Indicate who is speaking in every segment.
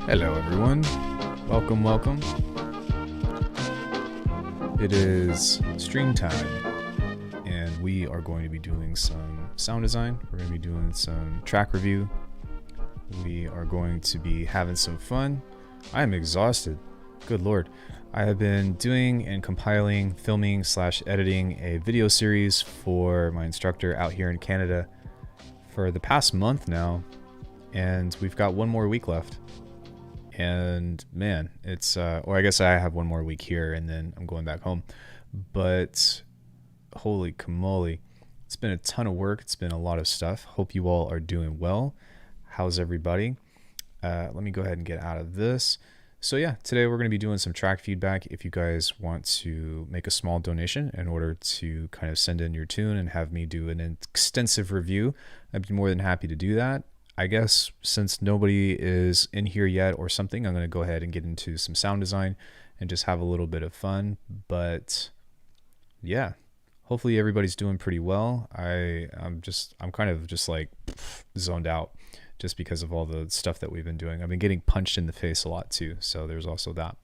Speaker 1: Hello everyone, welcome. It is stream time and we are going to be doing some sound design. We're going to be doing some track review. We are going to be having some fun. I am exhausted, good lord. I have been doing and compiling, filming / editing a video series for my instructor out here in Canada for the past month now, and we've got one more week left. And man, it's or I guess I have one more week here and then I'm going back home, but holy camole, it's been a ton of work. It's been a lot of stuff. Hope you all are doing well. How's everybody? Let me go ahead and get out of this. So yeah, today we're going to be doing some track feedback. If you guys want to make a small donation in order to kind of send in your tune and have me do an extensive review, I'd be more than happy to do that. I guess since nobody is in here yet or something, I'm going to go ahead and get into some sound design and just have a little bit of fun. But yeah, hopefully everybody's doing pretty well. I'm kind of just like zoned out just because of all the stuff that we've been doing. I've been getting punched in the face a lot too, so there's also that.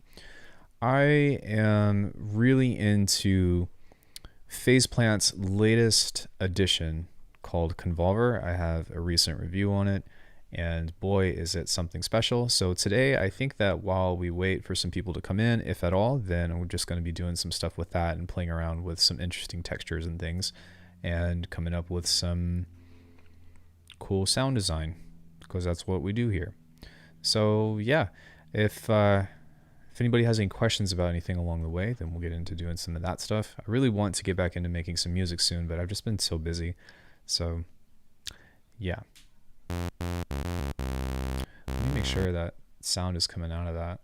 Speaker 1: I am really into Phase Plant's latest edition called Convolver. I have a recent review on it, and boy is it something special. So today I think that while we wait for some people to come in, if at all, then we're just going to be doing some stuff with that and playing around with some interesting textures and things and coming up with some cool sound design, because that's what we do here. So yeah, if anybody has any questions about anything along the way, then we'll get into doing some of that stuff. I really want to get back into making some music soon, but I've just been so busy. So yeah, let me make sure that sound is coming out of that.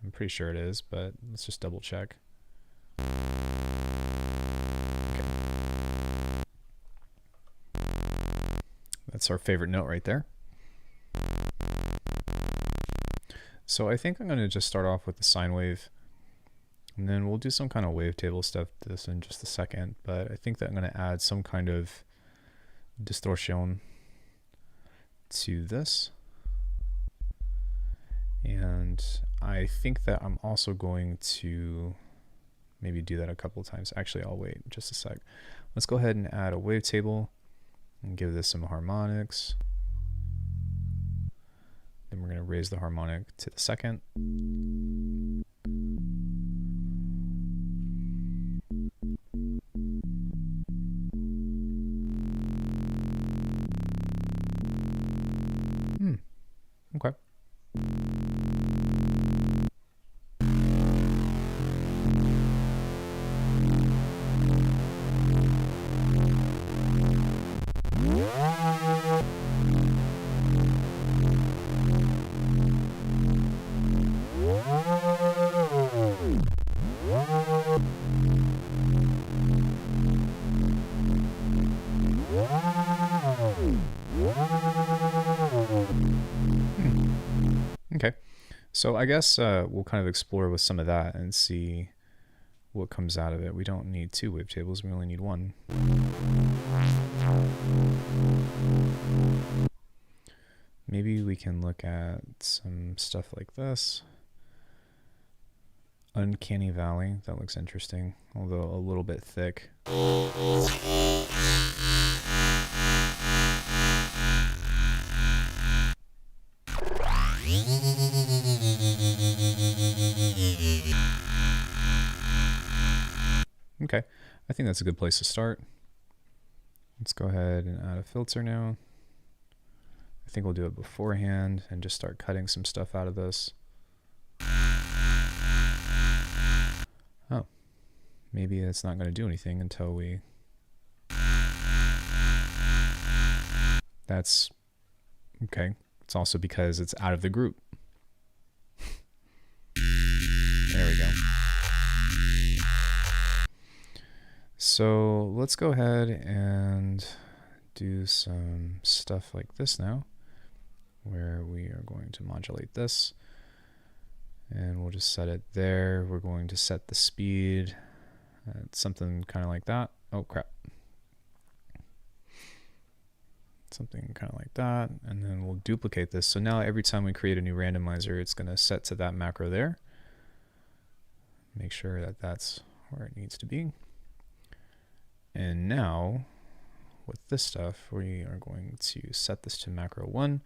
Speaker 1: I'm pretty sure it is, but let's just double check. Okay. That's our favorite note right there. So I think I'm going to just start off with the sine wave, and then we'll do some kind of wavetable stuff to this in just a second, but I think that I'm going to add some kind of distortion to this, and I think that I'm also going to maybe do that a couple of times. Actually, I'll wait just a sec. Let's go ahead and add a wavetable and give this some harmonics. Then we're going to raise the harmonic to the second. Okay. Okay, so I guess we'll kind of explore with some of that and see what comes out of it. We don't need two wavetables, we only need one. Maybe we can look at some stuff like this. Uncanny Valley. That looks interesting, although a little bit thick. Okay, I think that's a good place to start. Let's go ahead and add a filter now. I think we'll do it beforehand and just start cutting some stuff out of this. Oh, maybe it's not going to do anything until we... That's okay. It's also because it's out of the group. There we go. So let's go ahead and do some stuff like this now, where we are going to modulate this, and we'll just set it there. We're going to set the speed at something kind of like that. Oh crap. Something kind of like that, and then we'll duplicate this. So now every time we create a new randomizer, it's going to set to that macro there. Make sure that that's where it needs to be. And now with this stuff, we are going to set this to macro 1.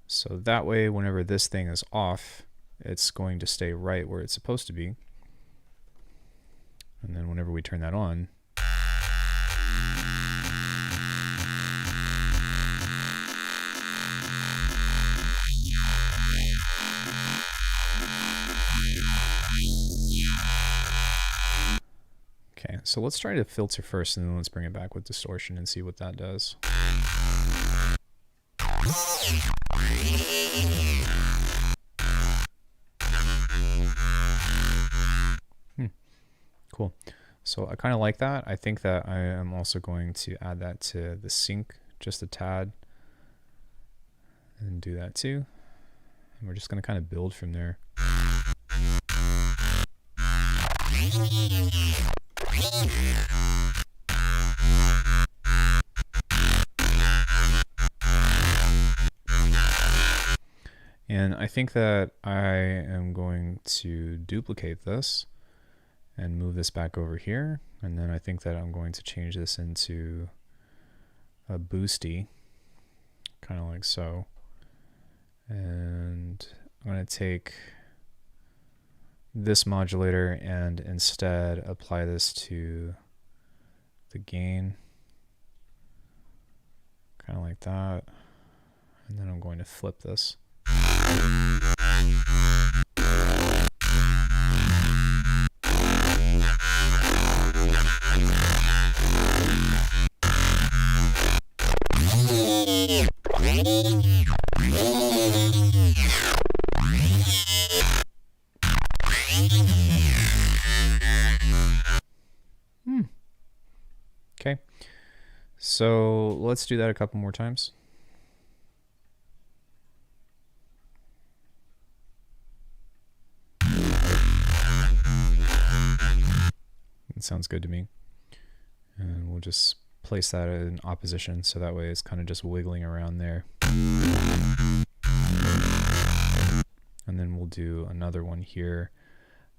Speaker 1: So that way, whenever this thing is off, it's going to stay right where it's supposed to be. And then whenever we turn that on, okay, so let's try to filter first, and then let's bring it back with distortion and see what that does. Cool. So I kind of like that. I think that I am also going to add that to the sync just a tad and do that too. And we're just going to kind of build from there. And I think that I am going to duplicate this and move this back over here. And then I think that I'm going to change this into a boosty, kind of like so. And I'm going to take this modulator and instead apply this to the gain, kind of like that. And then I'm going to flip this. Okay, so let's do that a couple more times. It sounds good to me. And we'll just place that in opposition so that way it's kind of just wiggling around there. And then we'll do another one here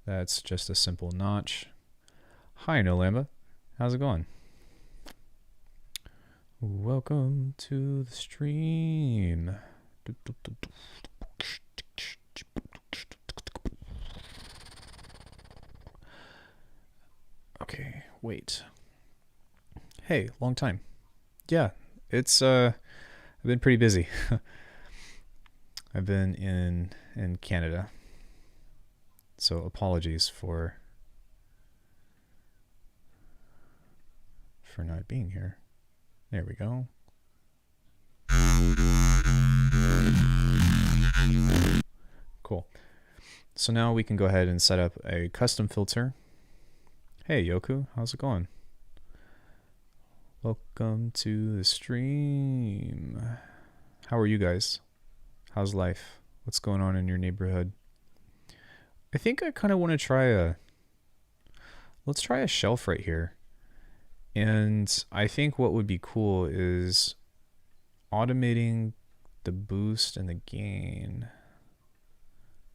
Speaker 1: that's just a simple notch. Hi, No Lamba. How's it going? Welcome to the stream. Okay, wait. Hey, long time. Yeah, it's I've been pretty busy. I've been in Canada. So apologies for not being here. There we go. Cool. So now we can go ahead and set up a custom filter. Hey Yoku, how's it going? Welcome to the stream. How are you guys? How's life? What's going on in your neighborhood? I think I kind of want to try let's try a shelf right here. And I think what would be cool is automating the boost and the gain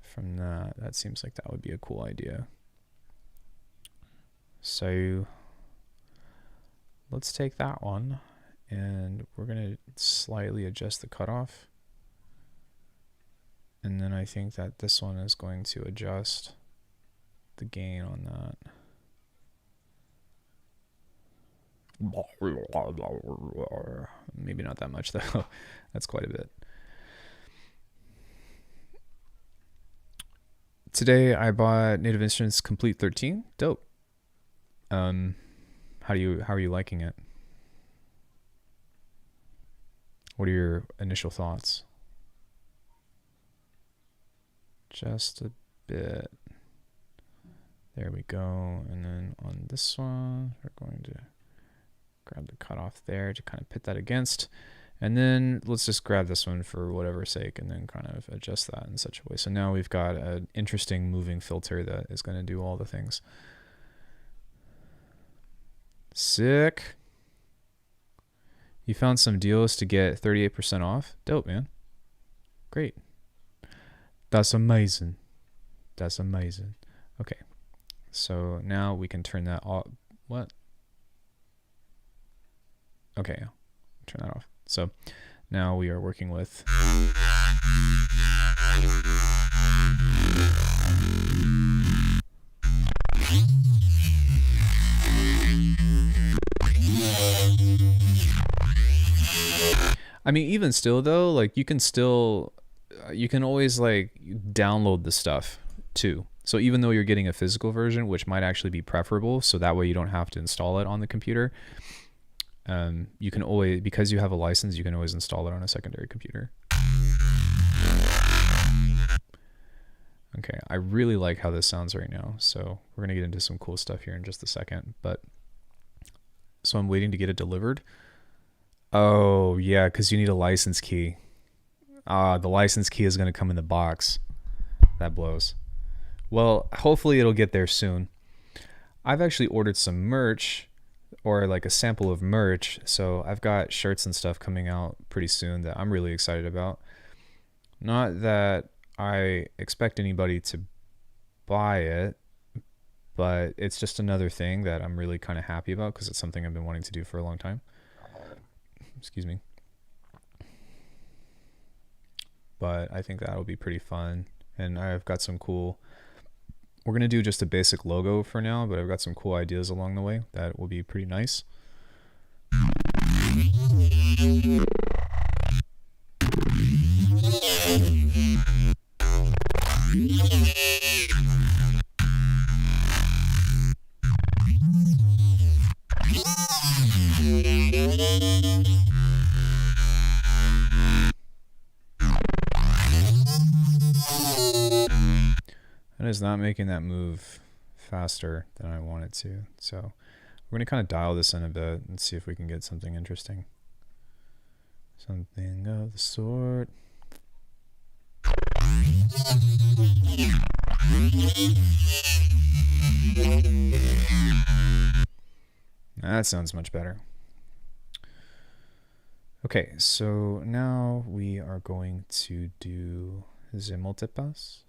Speaker 1: from that. That seems like that would be a cool idea. So let's take that one, and we're going to slightly adjust the cutoff. And then I think that this one is going to adjust the gain on that. Maybe not that much though. That's quite a bit. Today I bought Native Instruments Complete 13. Dope. How are you liking it? What are your initial thoughts? Just a bit. There we go. And then on this one, we're going to grab the cutoff there to kind of pit that against. And then let's just grab this one for whatever sake and then kind of adjust that in such a way. So now we've got an interesting moving filter that is going to do all the things. Sick. You found some deals to get 38% off? Dope, man. Great. That's amazing. That's amazing. Okay. So now we can turn that off. What? Okay. Turn that off. So now we are working with I mean, even still though, like you can always like download the stuff too. So even though you're getting a physical version, which might actually be preferable, so that way you don't have to install it on the computer, you can always, because you have a license, you can always install it on a secondary computer. Okay, I really like how this sounds right now, so we're gonna get into some cool stuff here in just a second. But so I'm waiting to get it delivered. Oh yeah, because you need a license key. The license key is gonna come in the box. That blows. Well, hopefully it'll get there soon. I've actually ordered some merch, or like a sample of merch, so I've got shirts and stuff coming out pretty soon that I'm really excited about. Not that I expect anybody to buy it, but it's just another thing that I'm really kind of happy about because it's something I've been wanting to do for a long time. Excuse me. But I think that'll be pretty fun, and I've got some cool, we're going to do just a basic logo for now, but I've got some cool ideas along the way that will be pretty nice. That is not making that move faster than I want it to. So we're going to kind of dial this in a bit and see if we can get something interesting. Something of the sort. That sounds much better. Okay, so now we are going to do Multipass.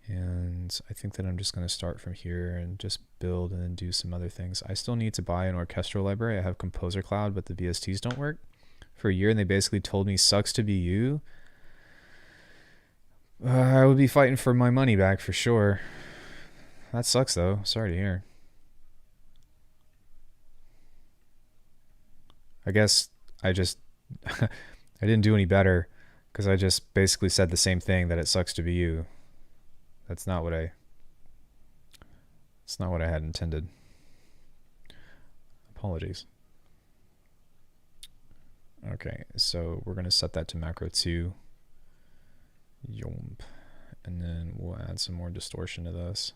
Speaker 1: And I think that I'm just going to start from here and just build and then do some other things. I still need to buy an orchestral library. I have Composer Cloud, but the VSTs don't work for a year, and they basically told me, sucks to be you. I would be fighting for my money back for sure. That sucks though. Sorry to hear. I guess I just I didn't do any better because I just basically said the same thing, that it sucks to be you. That's not what I had intended. Apologies. Okay, so we're gonna set that to macro 2. Yomp. And then we'll add some more distortion to this.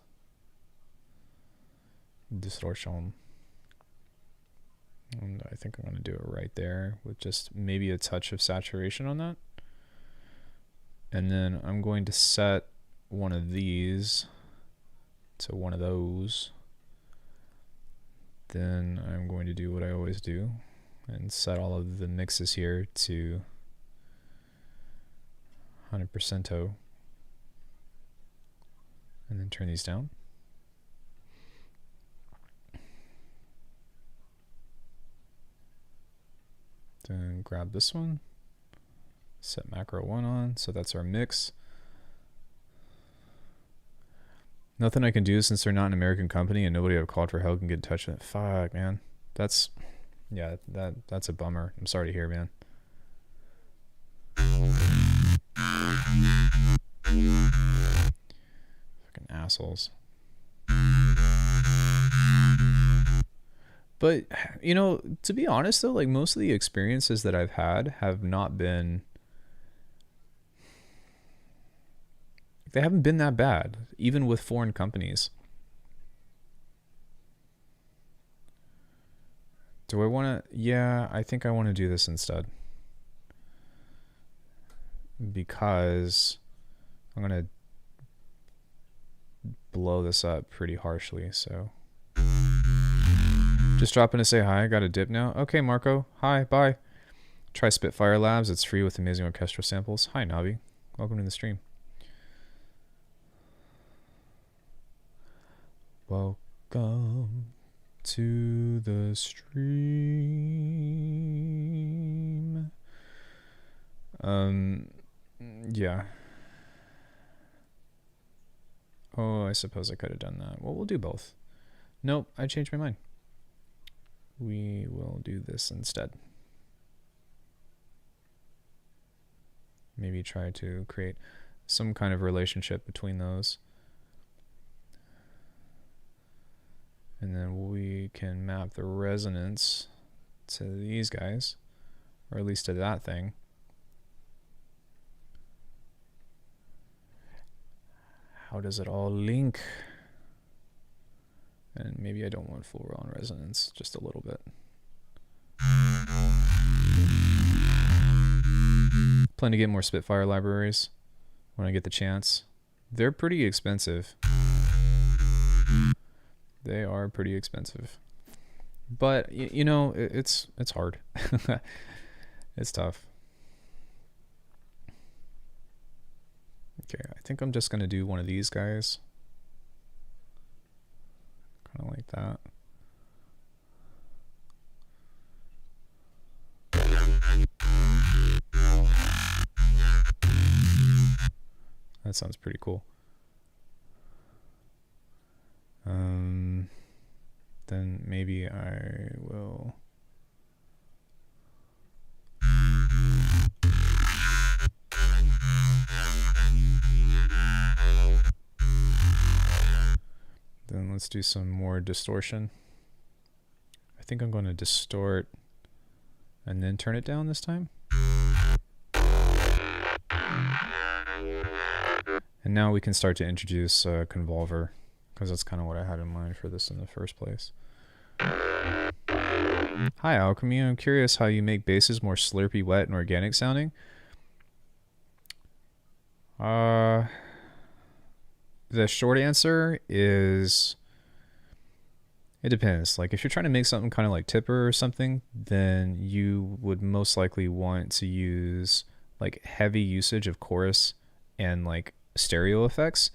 Speaker 1: Distortion. And I think I'm gonna do it right there with just maybe a touch of saturation on that. And then I'm going to set one of these to one of those. Then I'm going to do what I always do and set all of the mixes here to 100%, and then turn these down. Then grab this one, set macro 1 on, so that's our mix. Nothing I can do since they're not an American company and nobody I've called for help can get in touch with it. Fuck, man. That's, yeah, that's a bummer. I'm sorry to hear, man. Fucking assholes. But, you know, to be honest though, like most of the experiences that I've had have not been, they haven't been that bad, even with foreign companies. Do I want to? Yeah, I think I want to do this instead. Because I'm going to blow this up pretty harshly, so. Just dropping to say hi. I got a dip now. Okay, Marco. Hi, bye. Try Spitfire Labs. It's free with amazing orchestral samples. Hi, Navi. Welcome to the stream. Welcome to the stream. Yeah. Oh, I suppose I could have done that. Well, we'll do both. Nope, I changed my mind. We will do this instead. Maybe try to create some kind of relationship between those. And then we can map the resonance to these guys, or at least to that thing. How does it all link? And maybe I don't want full raw resonance, just a little bit. Plan to get more Spitfire libraries when I get the chance. They're pretty expensive. They are pretty expensive. But, you know, it's hard. It's tough. Okay, I think I'm just going to do one of these guys. Kind of like that. That sounds pretty cool. Then maybe I will... Then let's do some more distortion. I think I'm going to distort and then turn it down this time. And now we can start to introduce convolver, because that's kind of what I had in mind for this in the first place. Hi Alckemy, I'm curious how you make basses more slurpy, wet, and organic sounding. The short answer is it depends. Like if you're trying to make something kind of like Tipper or something, then you would most likely want to use like heavy usage of chorus and like stereo effects.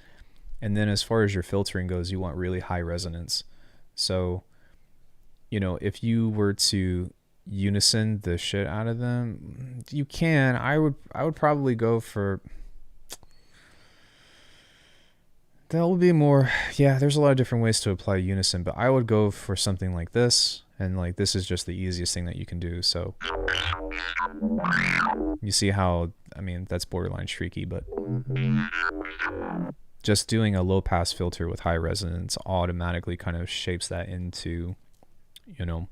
Speaker 1: And then as far as your filtering goes, you want really high resonance. So, you know, if you were to unison the shit out of them, you can. I would probably go for... That will be more, yeah, there's a lot of different ways to apply unison, but I would go for something like this, and like this is just the easiest thing that you can do. So you see how, I mean, that's borderline shrieky, but just doing a low pass filter with high resonance automatically kind of shapes that into, you know,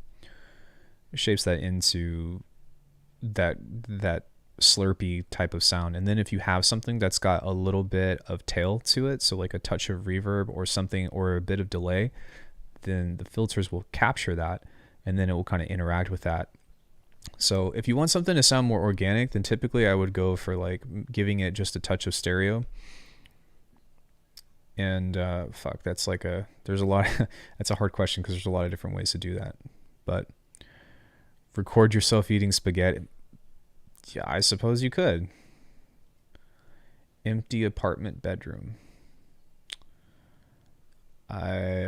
Speaker 1: that slurpy type of sound. And then if you have something that's got a little bit of tail to it, so like a touch of reverb or something, or a bit of delay, then the filters will capture that and then it will kind of interact with that. So if you want something to sound more organic, then typically I would go for like giving it just a touch of stereo. And fuck, that's like there's a lot that's a hard question because there's a lot of different ways to do that. But record yourself eating spaghetti. Yeah, I suppose you could. Empty apartment bedroom.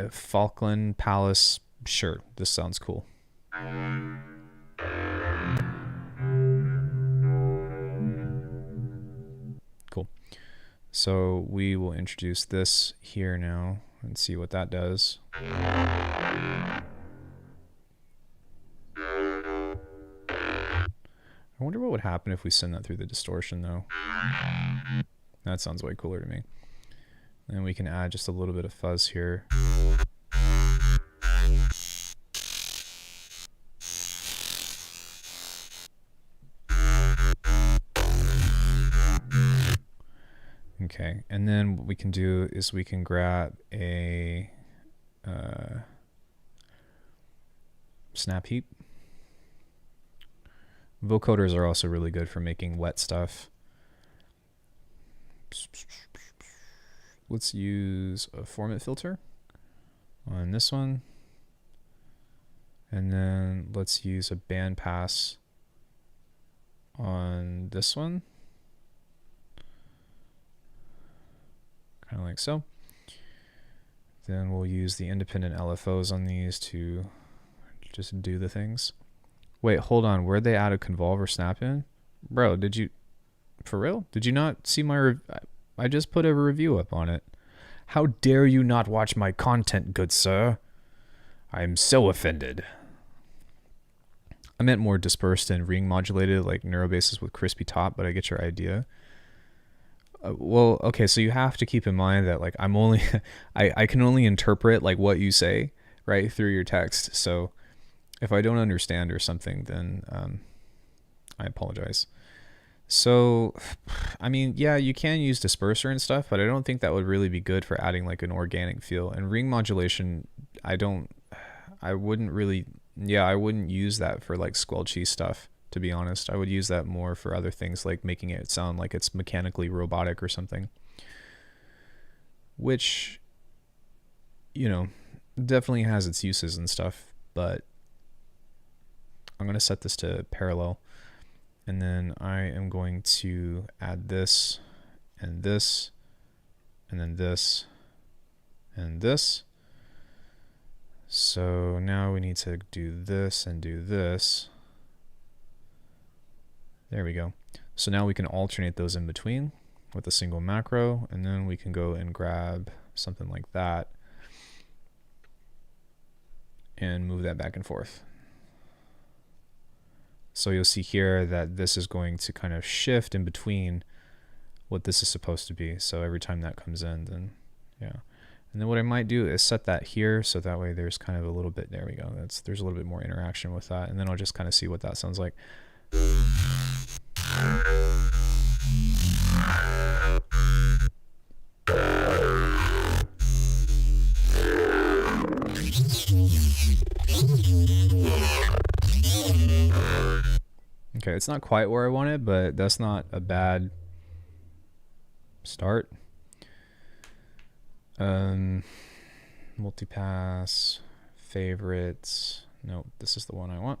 Speaker 1: Falkland Palace. Sure, this sounds cool. So we will introduce this here now and see what that does. I wonder what would happen if we send that through the distortion though. That sounds way cooler to me. And we can add just a little bit of fuzz here. Okay, and then what we can do is we can grab a snap heap. Vocoders are also really good for making wet stuff. Let's use a format filter on this one. And then let's use a band pass on this one. Kind of like so. Then we'll use the independent LFOs on these to just do the things. Wait, hold on. Where'd they add a convolver snap in? Bro, did you... For real? Did you not see my... I just put a review up on it. How dare you not watch my content, good sir? I am so offended. I meant more dispersed and ring modulated, like neurobasses with crispy top, but I get your idea. Well, okay, so you have to keep in mind that like I'm only... I can only interpret like what you say, right, through your text, so... If I don't understand or something, then I apologize. So, I mean, yeah, you can use disperser and stuff, but I don't think that would really be good for adding like an organic feel. And ring modulation, I wouldn't really, yeah, I wouldn't use that for like squelchy stuff, to be honest. I would use that more for other things like making it sound like it's mechanically robotic or something. Which, you know, definitely has its uses and stuff, but I'm going to set this to parallel, and then I am going to add this, and this, and then this, and this. So now we need to do this and do this. There we go. So now we can alternate those in between with a single macro, and then we can go and grab something like that and move that back and forth. So you'll see here that this is going to kind of shift in between what this is supposed to be. So every time that comes in, then yeah. And then what I might do is set that here, so that way there's kind of a little bit, there we go. There's a little bit more interaction with that. And then I'll just kind of see what that sounds like. Okay, it's not quite where I want it, but that's not a bad start. Multipass, favorites. Nope, this is the one I want.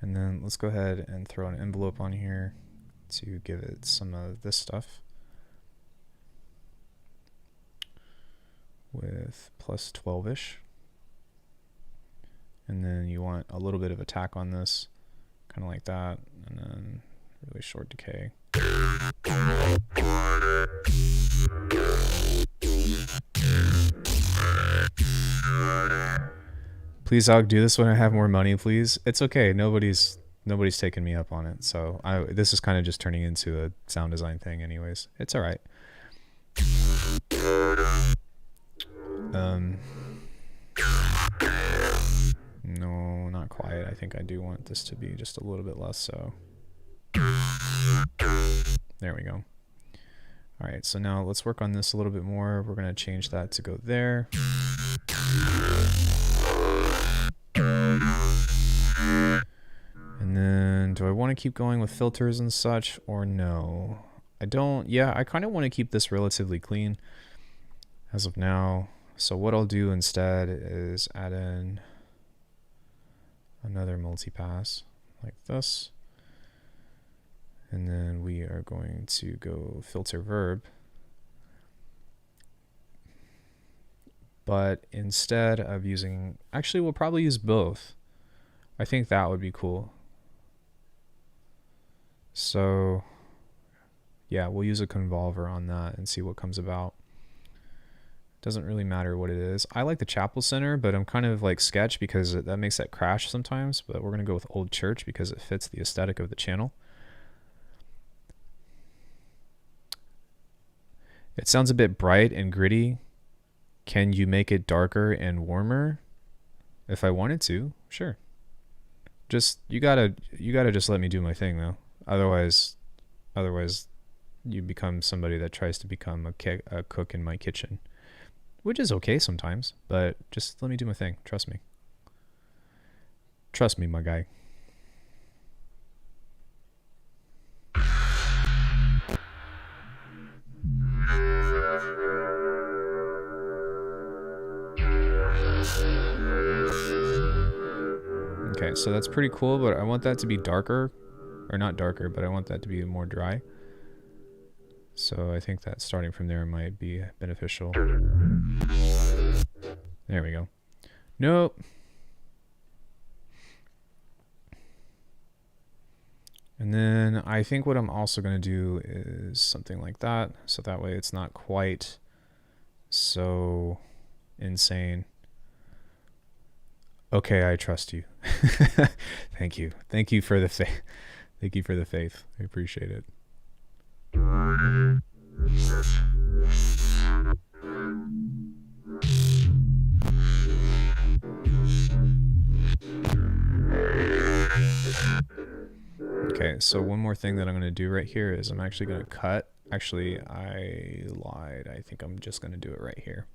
Speaker 1: And then let's go ahead and throw an envelope on here to give it some of this stuff with plus 12-ish. And then you want a little bit of attack on this, kind of like that, and then really short decay. Please, Alck, do this when I have more money, please. It's okay. Nobody's taking me up on it. So this is kind of just turning into a sound design thing anyways. It's all right. No, not quite. I think I do want this to be just a little bit less so. There we go. All right, so now let's work on this a little bit more. We're going to change that to go there. And then do I want to keep going with filters and such or no? I don't. Yeah, I kind of want to keep this relatively clean as of now. So what I'll do instead is add in another multipass like this. And then we are going to go filter verb. But instead of using, actually we'll probably use both. I think that would be cool. So yeah, we'll use a convolver on that and see what comes about. Doesn't really matter what it is. I like the chapel center, but I'm kind of like sketch because that makes that crash sometimes, but we're gonna go with old church because it fits the aesthetic of the channel. It sounds a bit bright and gritty. Can you make it darker and warmer? If I wanted to, sure. Just you gotta just let me do my thing though. Otherwise you become somebody that tries to become a cook in my kitchen, which is okay sometimes, but just let me do my thing. Trust me. Trust me, my guy. Okay, so that's pretty cool, but I want that to be darker, or not darker, but I want that to be more dry. So I think that starting from there might be beneficial. There we go. Nope. And then I think what I'm also going to do is something like that. So that way it's not quite so insane. Okay, I trust you. Thank you. Thank you for the faith. Thank you for the faith. I appreciate it. Okay, so one more thing that I'm going to do right here is I'm actually going to cut. Actually, I lied. I think I'm just going to do it right here.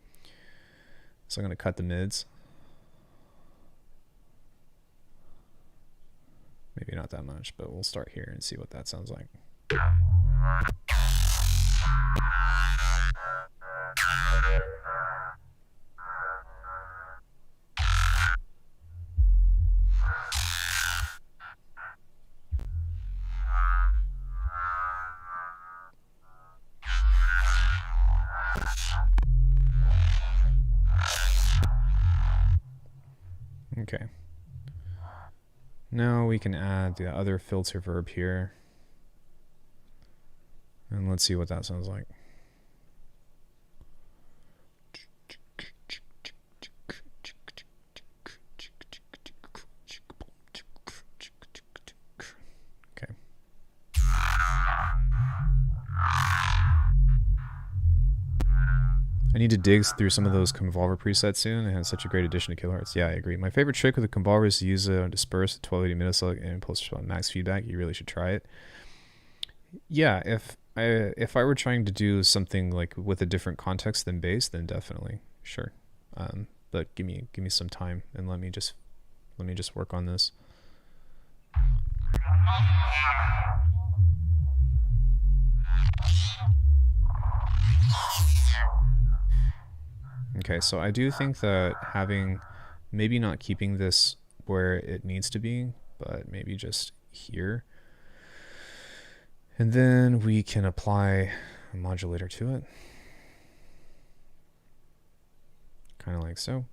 Speaker 1: So I'm going to cut the mids. Maybe not that much, but we'll start here and see what that sounds like. Okay. Now we can add the other filter verb here. And let's see what that sounds like. Okay. I need to dig through some of those convolver presets soon. It has such a great addition to kilohearts. Yeah, I agree. My favorite trick with the convolver is to use it on disperse at 1280 millisecond and post max feedback. You really should try it. Yeah, if I were trying to do something like with a different context than bass, then definitely, sure. But give me some time and let me just work on this. Okay, so I do think that maybe not keeping this where it needs to be, but maybe just here. And then we can apply a modulator to it. Kind of like so.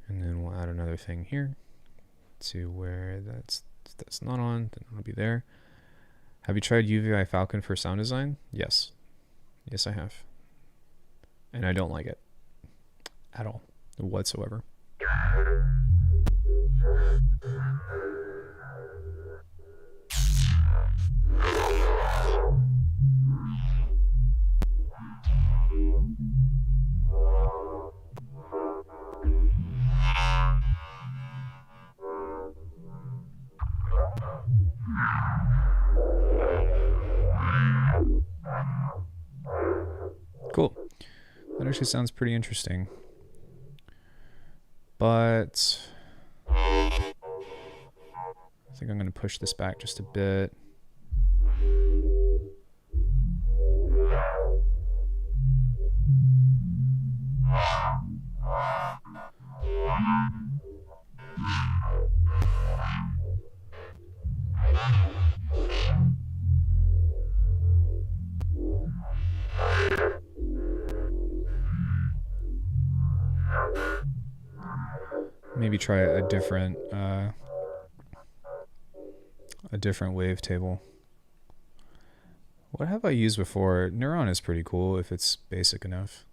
Speaker 1: And then we'll add another thing here to where that's not on, then it'll be there. Have you tried UVI Falcon for sound design? Yes. Yes, I have. And I don't like it at all, whatsoever. Cool. That actually sounds pretty interesting. But I think I'm going to push this back just a bit. Maybe try a different a different wavetable. What have I used before? Neuron is pretty cool if it's basic enough.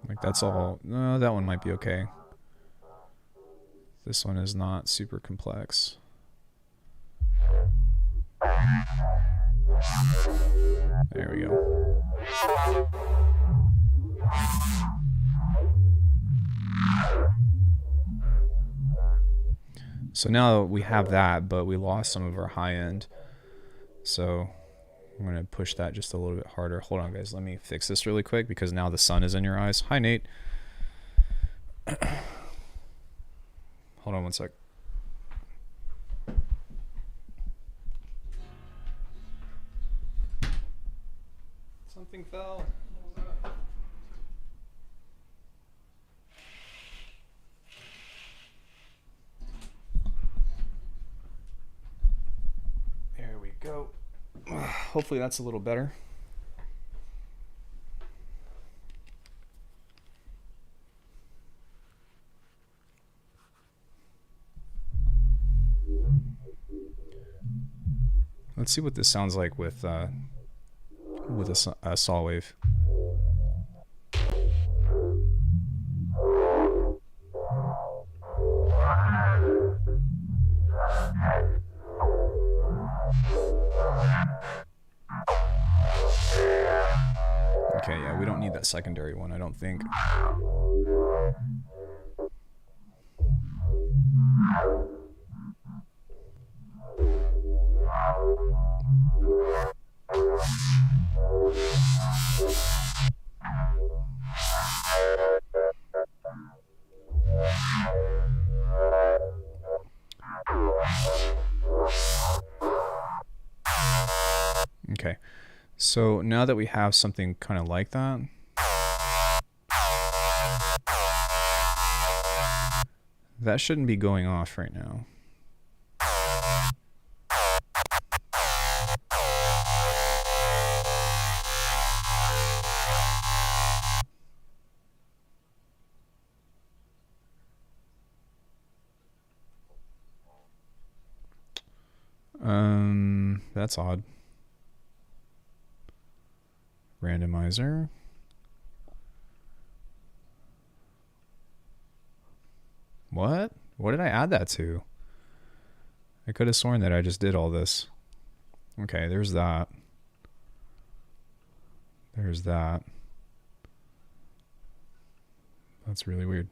Speaker 1: Like that's all. No, that one might be okay. This one is not super complex. There we go. So now we have that, but we lost some of our high end. So I'm going to push that just a little bit harder. Hold on, guys. Let me fix this really quick because now the sun is in your eyes. Hi, Nate. Hold on one sec. Something fell. There we go. Hopefully that's a little better. Let's see what this sounds like with a saw wave. Okay, yeah, we don't need that secondary one, I don't think. Okay, so now that we have something kind of like that, that shouldn't be going off right now. That's odd. Randomizer. What? What did I add that to? I could have sworn that I just did all this. Okay, there's that. There's that. That's really weird.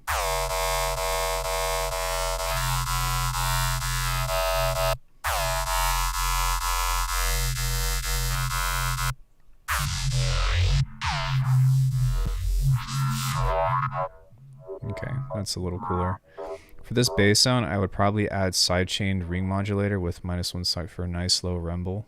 Speaker 1: Okay, that's a little cooler. For this bass sound, I would probably add sidechained ring modulator with -1 side for a nice low rumble.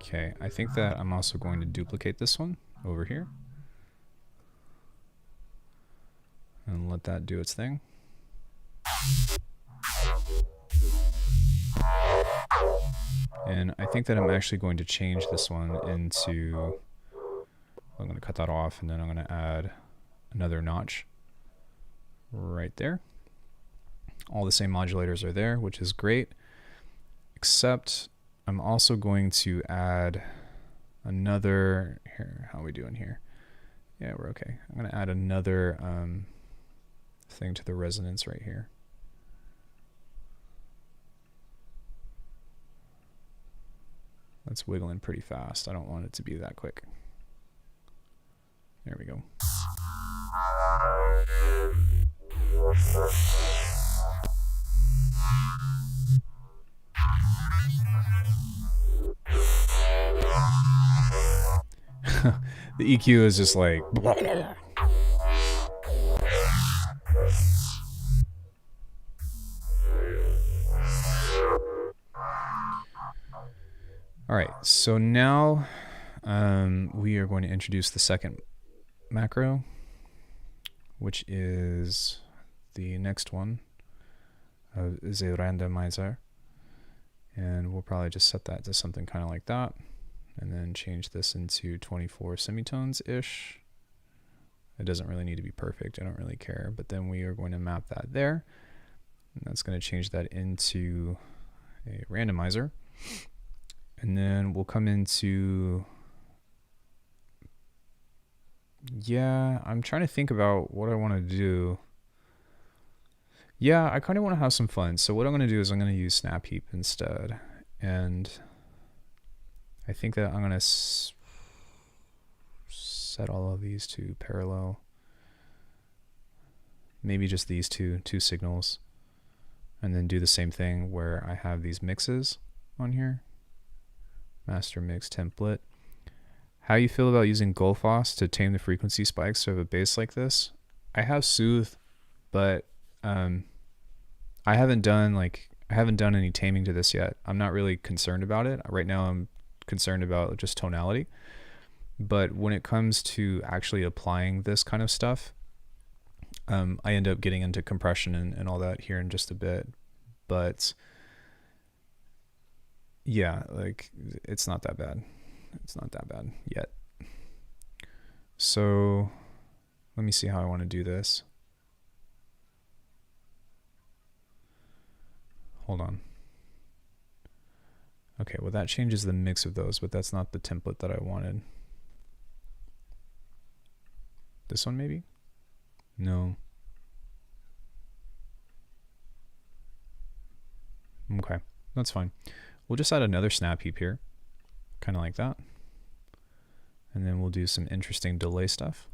Speaker 1: Okay, I think that I'm also going to duplicate this one over here and let that do its thing. And I think that I'm actually going to change this one into, I'm going to cut that off and then I'm going to add another notch right there. All the same modulators are there, which is great, except I'm also going to add another, here, how are we doing here? Yeah, we're okay. I'm going to add another thing to the resonance right here. That's wiggling pretty fast. I don't want it to be that quick. There we go. The EQ is just like blah, blah, blah. All right, so now we are going to introduce the second macro, which is the next one, is a randomizer. And we'll probably just set that to something kind of like that. And then change this into 24 semitones-ish. It doesn't really need to be perfect. I don't really care. But then we are going to map that there. And that's going to change that into a randomizer. And then we'll come into... Yeah, I'm trying to think about what I want to do. Yeah, I kind of want to have some fun. So what I'm going to do is I'm going to use snap heap instead. And I think that I'm going to set all of these to parallel. Maybe just these two signals. And then do the same thing where I have these mixes on here. Master mix template. How you feel about using Gullfoss to tame the frequency spikes of a bass like this? I have Soothe, but I haven't done any taming to this yet. I'm not really concerned about it. Right now I'm concerned about just tonality. But when it comes to actually applying this kind of stuff, I end up getting into compression and all that here in just a bit. But yeah, like it's not that bad. It's not that bad yet. So let me see how I want to do this. Hold on. Okay, well that changes the mix of those, but that's not the template that I wanted. This one maybe? No. Okay, that's fine. We'll just add another snap heap here, kind of like that. And then we'll do some interesting delay stuff.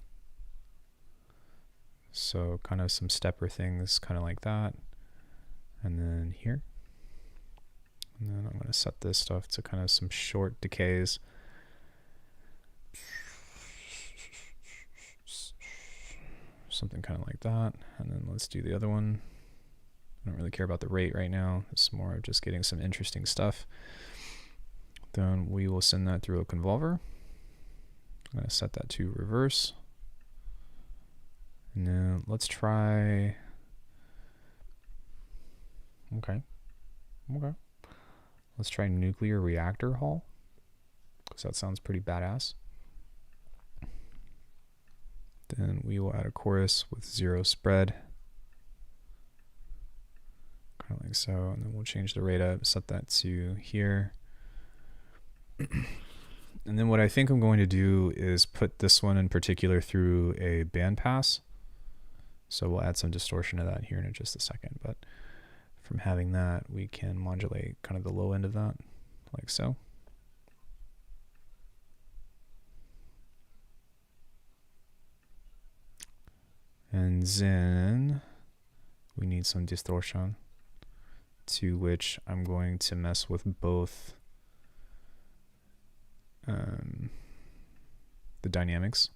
Speaker 1: So kind of some stepper things, kind of like that. And then here. And then I'm going to set this stuff to kind of some short decays. Something kind of like that. And then let's do the other one. I don't really care about the rate right now. It's more of just getting some interesting stuff. Then we will send that through a convolver. I'm going to set that to reverse. And then let's try... Okay. Let's try nuclear reactor hull, because that sounds pretty badass. Then we will add a chorus with 0 spread. Kind of like so. And then we'll change the rate up, set that to here. And then what I think I'm going to do is put this one in particular through a bandpass. So we'll add some distortion to that here in just a second. But from having that, we can modulate kind of the low end of that, like so. And then we need some distortion, to which I'm going to mess with both the dynamics.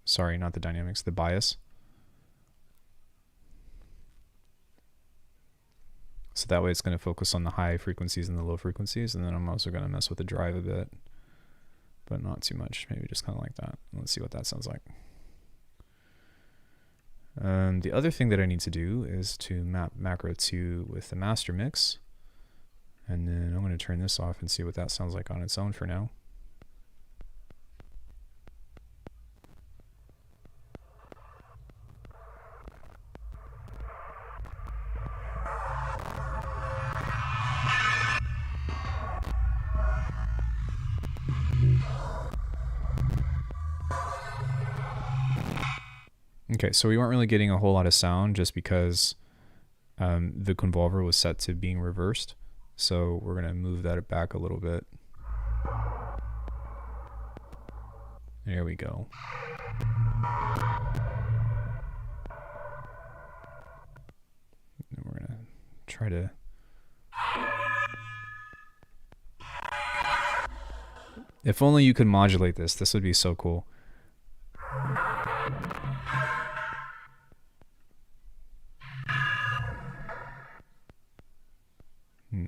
Speaker 1: Sorry, not the dynamics, the bias. So that way it's going to focus on the high frequencies and the low frequencies, and then I'm also going to mess with the drive a bit, but not too much, maybe just kind of like that. Let's see what that sounds like. The other thing that I need to do is to map macro 2 with the master mix, and then I'm going to turn this off and see what that sounds like on its own for now. Okay, so we weren't really getting a whole lot of sound just because the convolver was set to being reversed. So we're going to move that back a little bit. There we go. And we're going to try to... If only you could modulate this. This would be so cool.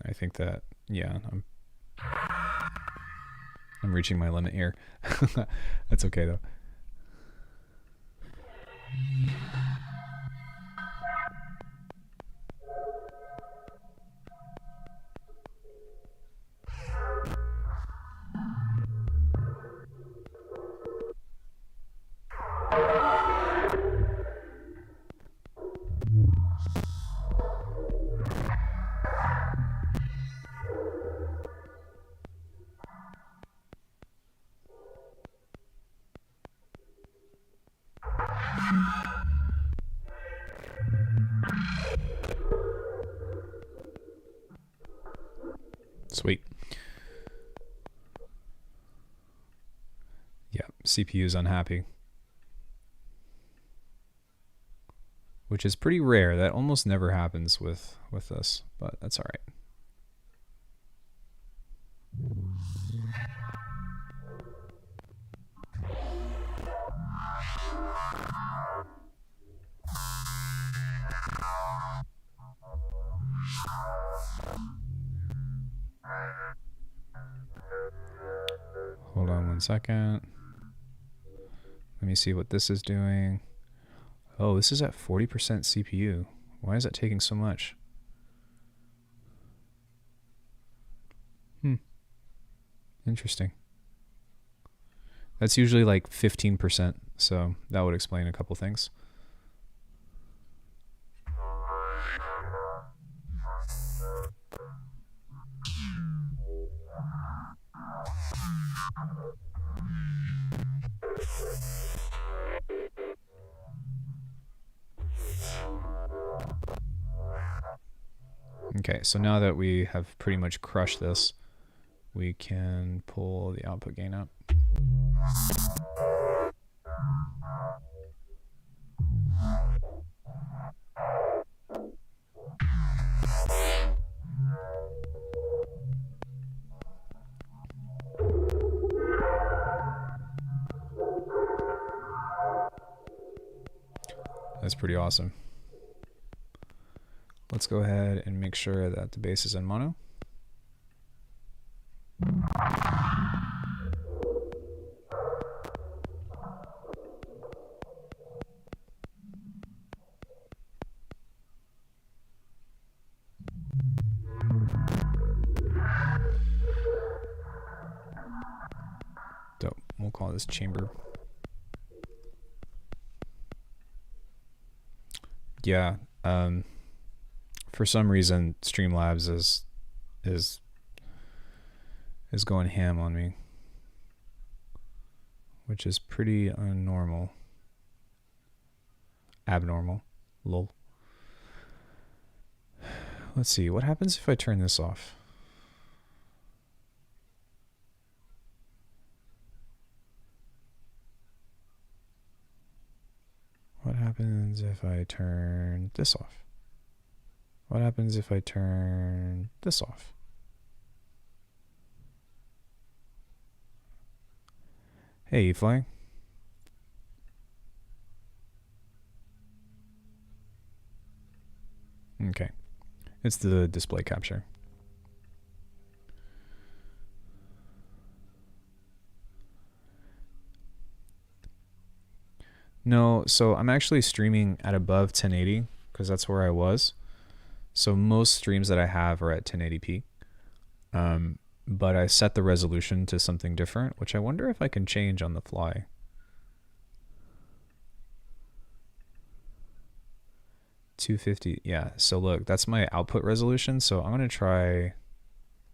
Speaker 1: I think that, yeah. I'm reaching my limit here. That's okay though. Sweet. Yeah, CPU's unhappy. Which is pretty rare. That almost never happens with this, but that's all right. Hold on 1 second. Let me see what this is doing. Oh, this is at 40% CPU. Why is that taking so much? Interesting. That's usually like 15%, so that would explain a couple things. Okay, so now that we have pretty much crushed this, we can pull the output gain up. That's pretty awesome. Let's go ahead and make sure that the bass is in mono. Dope. We'll call this chamber. Yeah. For some reason, Streamlabs is going ham on me, which is pretty abnormal. Lol. Let's see. What happens if I turn this off? What happens if I turn this off? What happens if I turn this off? Hey, you flying? Okay. It's the display capture. No, so I'm actually streaming at above 1080 because that's where I was. So most streams that I have are at 1080p. But I set the resolution to something different, which I wonder if I can change on the fly. .250, yeah. So look, that's my output resolution. So I'm gonna try,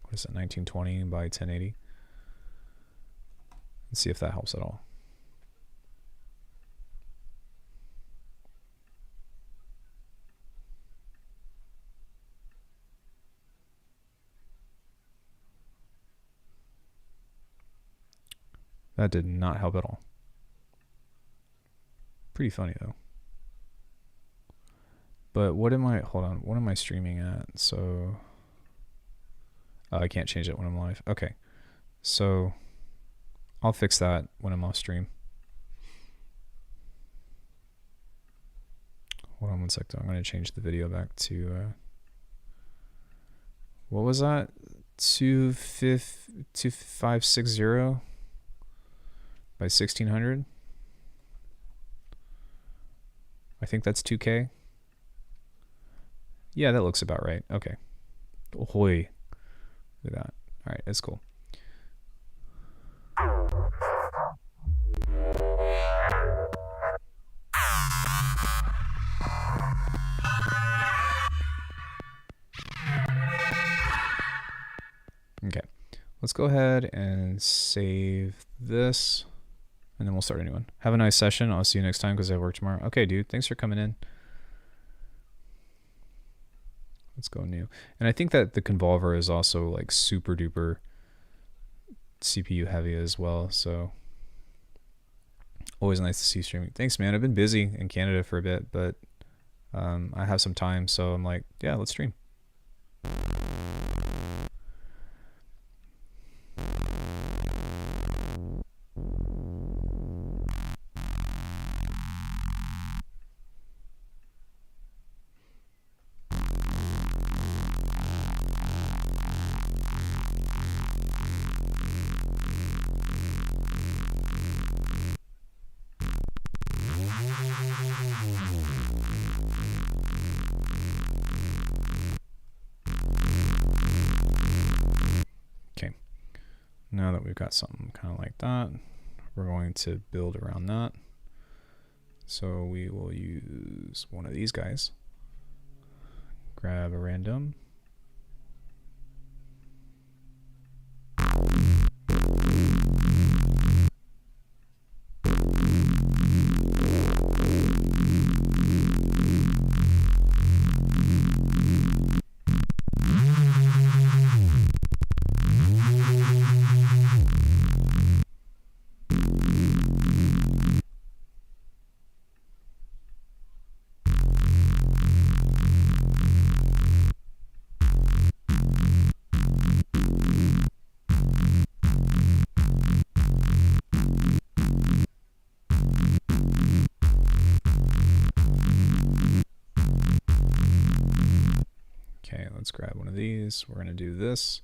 Speaker 1: what is it, 1920 by 1080. Let's see if that helps at all. That did not help at all. Pretty funny though. But what am I, hold on, what am I streaming at? So, oh, I can't change it when I'm live. Okay, so I'll fix that when I'm off stream. Hold on 1 second, I'm gonna change the video back to, what was that? 2560 by 1600. I think that's 2K. Yeah, that looks about right. Okay. Ahoy. Look at that. All right, that's cool. Okay, let's go ahead and save this, and then we'll start a new one. Have a nice session. I'll see you next time because I work tomorrow. Okay, dude, thanks for coming in. Let's go new. And I think that the convolver is also like super duper CPU heavy as well, so always nice to see streaming. Thanks, man. I've been busy in Canada for a bit, but I have some time, so I'm like, yeah, let's stream. Now that we've got something kind of like that, we're going to build around that. So we will use one of these guys. Grab a random. Let's grab one of these. We're going to do this,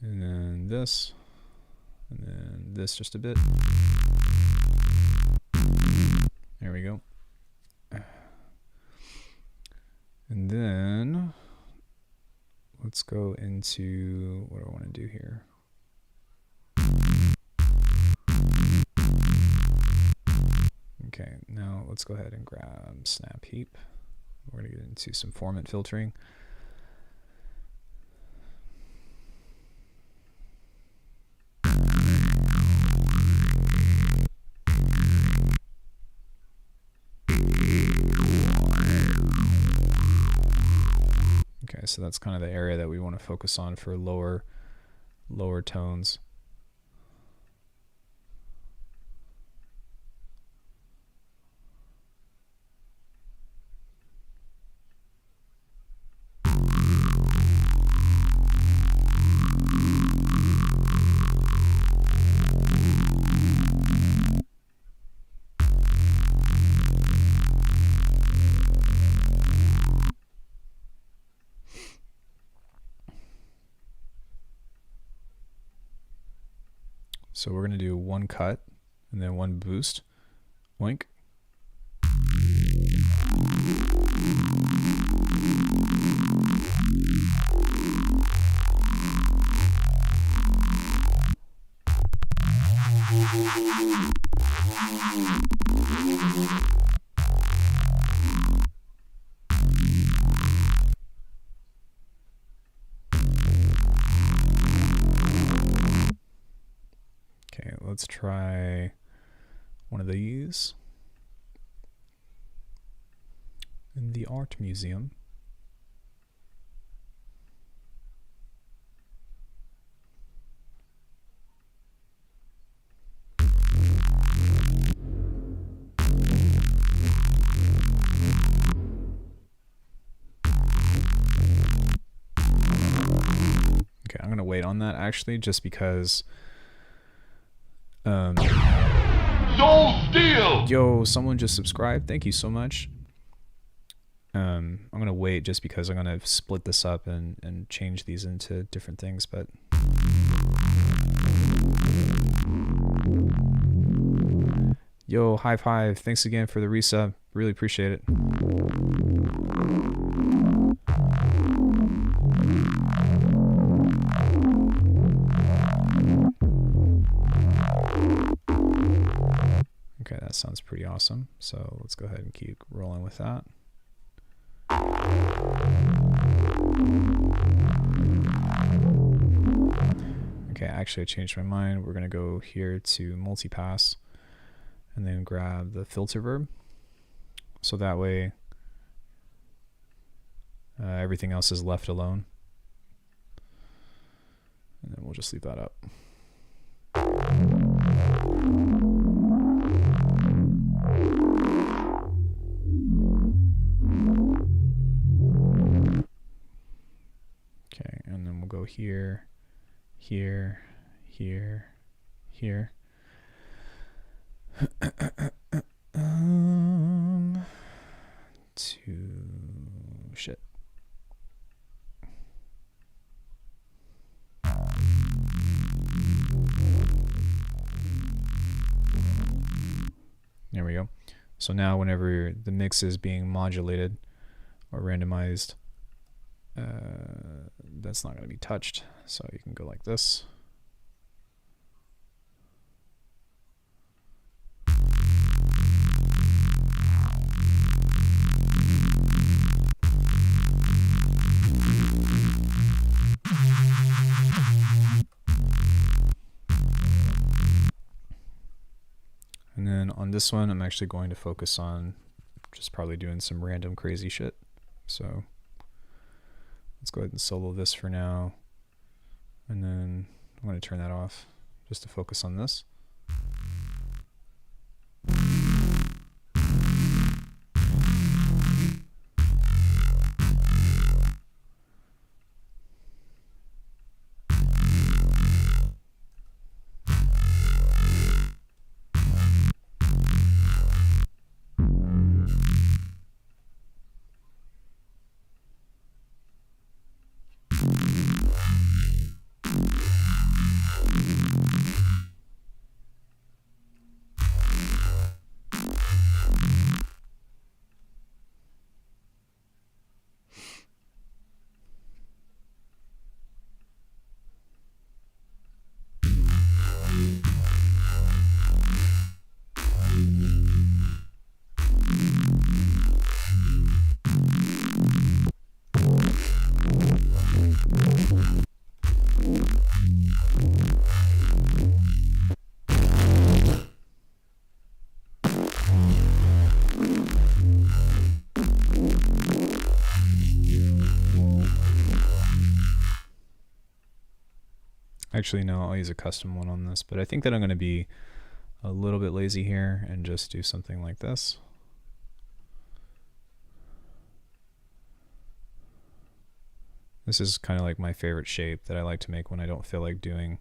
Speaker 1: and then this, and then this just a bit. There we go. And then let's go into what do I want to do here. Okay, now let's go ahead and grab snap heap. We're going to get into some formant filtering. Okay, so that's kind of the area that we want to focus on for lower tones. So we're going to do one cut and then one boost. Oink. Okay, let's try one of these in the art museum. Okay, I'm gonna wait on that actually, just because
Speaker 2: Soul Steel!
Speaker 1: Yo, someone just subscribed. Thank you so much. I'm gonna wait just because I'm gonna split this up and change these into different things, but yo, Hive, thanks again for the resub. Really appreciate it. Okay, that sounds pretty awesome. So let's go ahead and keep rolling with that. Okay, actually I changed my mind. We're gonna go here to multipass and then grab the filter verb. So that way everything else is left alone. And then we'll just leave that up. Okay, and then we'll go here, here, here, here. Shit. There we go. So now whenever the mix is being modulated or randomized, that's not going to be touched. So you can go like this. And then on this one, I'm actually going to focus on just probably doing some random crazy shit. So let's go ahead and solo this for now. And then I'm going to turn that off just to focus on this. Actually, no, I'll use a custom one on this, but I think that I'm going to be a little bit lazy here and just do something like this. This is kind of like my favorite shape that I like to make when I don't feel like doing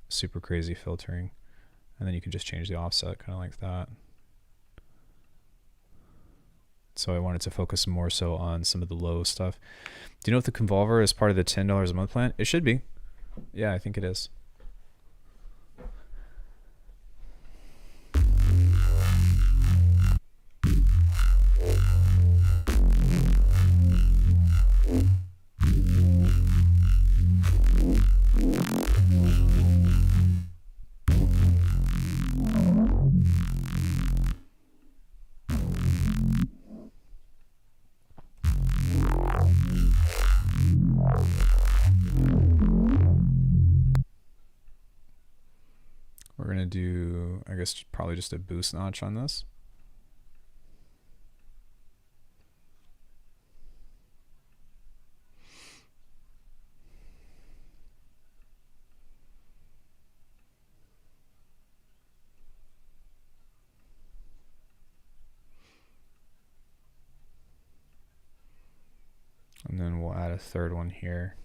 Speaker 1: super crazy filtering. And then you can just change the offset kind of like that. So I wanted to focus more so on some of the low stuff. Do you know if the convolver is part of the $10 a month plan? It should be. Yeah, I think it is. We're going to do, I guess, probably just a boost notch on this. And then we'll add a third one here.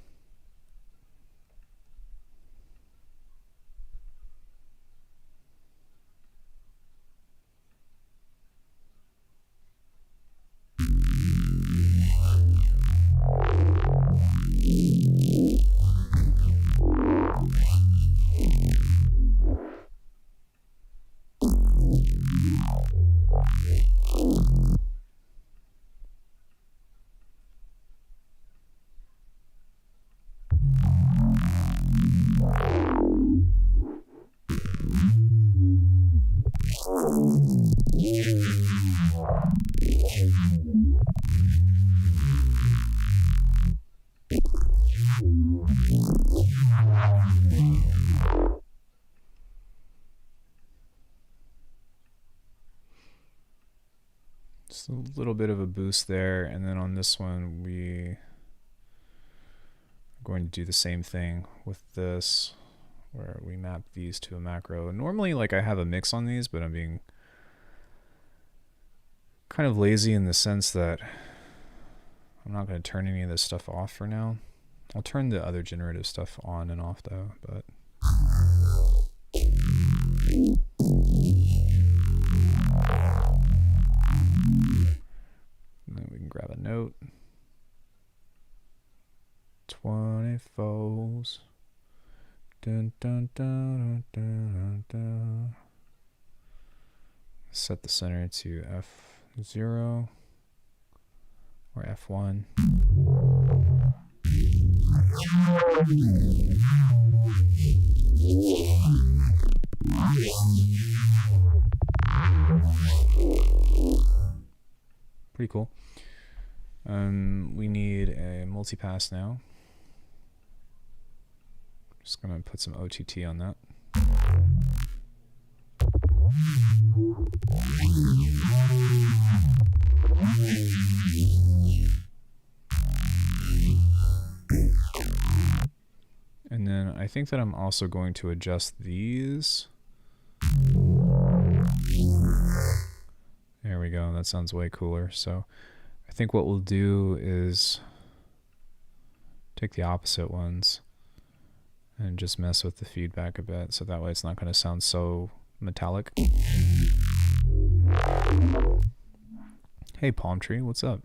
Speaker 1: So a little bit of a boost there, and then on this one we are going to do the same thing with this, where we map these to a macro. Normally, like, I have a mix on these, but I'm being kind of lazy in the sense that I'm not going to turn any of this stuff off for now. I'll turn the other generative stuff on and off though, but and then we can grab a note. 24s. Dun, dun, dun, dun, dun, dun. Set the center to F0 or F1. Pretty cool. We need a multipass now. Just gonna put some OTT on that. And then I think that I'm also going to adjust these. There we go. That sounds way cooler. So I think what we'll do is take the opposite ones and just mess with the feedback a bit, so that way it's not going to sound so metallic. Hey palm tree, what's up?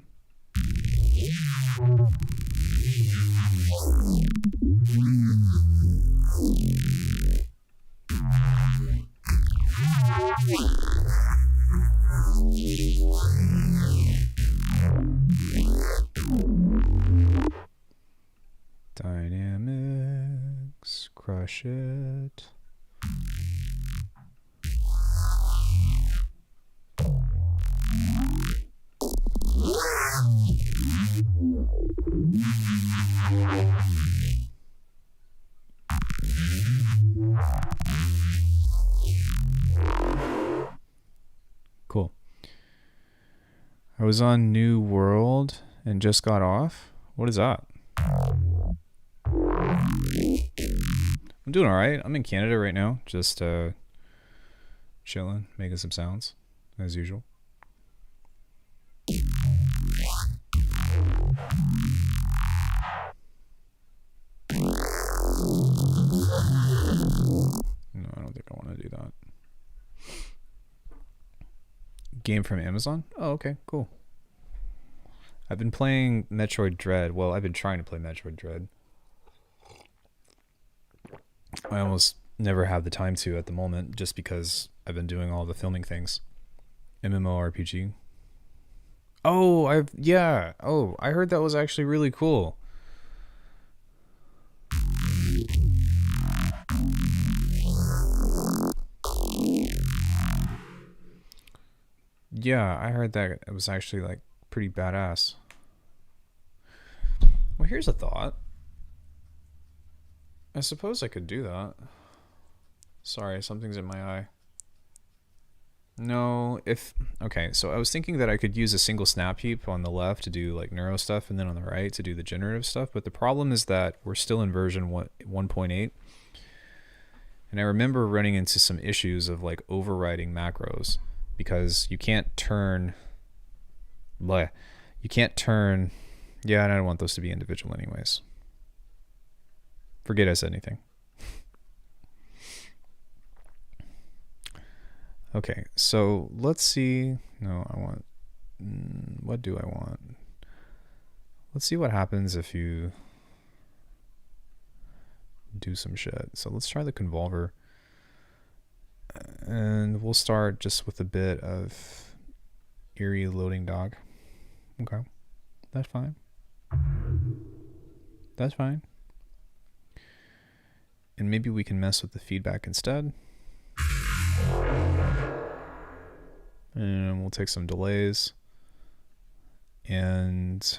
Speaker 1: Dynamics, crush it. Cool. I was on New World and just got off. What is that? I'm doing all right. I'm in Canada right now, just chilling, making some sounds as usual. No, I don't think I want to do that. Game from Amazon? Oh, okay, cool. I've been playing Metroid Dread. Well, I've been trying to play Metroid Dread. I almost never have the time to at the moment, just because I've been doing all the filming things. MMORPG. Oh, I heard that was actually really cool. Yeah, I heard that it was actually like pretty badass. Well, here's a thought. I suppose I could do that. Sorry, something's in my eye. No, okay, so I was thinking that I could use a single snap heap on the left to do like neuro stuff, and then on the right to do the generative stuff, but the problem is that we're still in version 1.8, and I remember running into some issues of like overriding macros, because you can't turn, yeah, and I don't want those to be individual anyways. Forget I said anything. Okay, so let's see. No, I want, what do I want? Let's see what happens if you do some shit. So let's try the convolver. And we'll start just with a bit of eerie loading dog. Okay, that's fine. That's fine. And maybe we can mess with the feedback instead. And we'll take some delays. And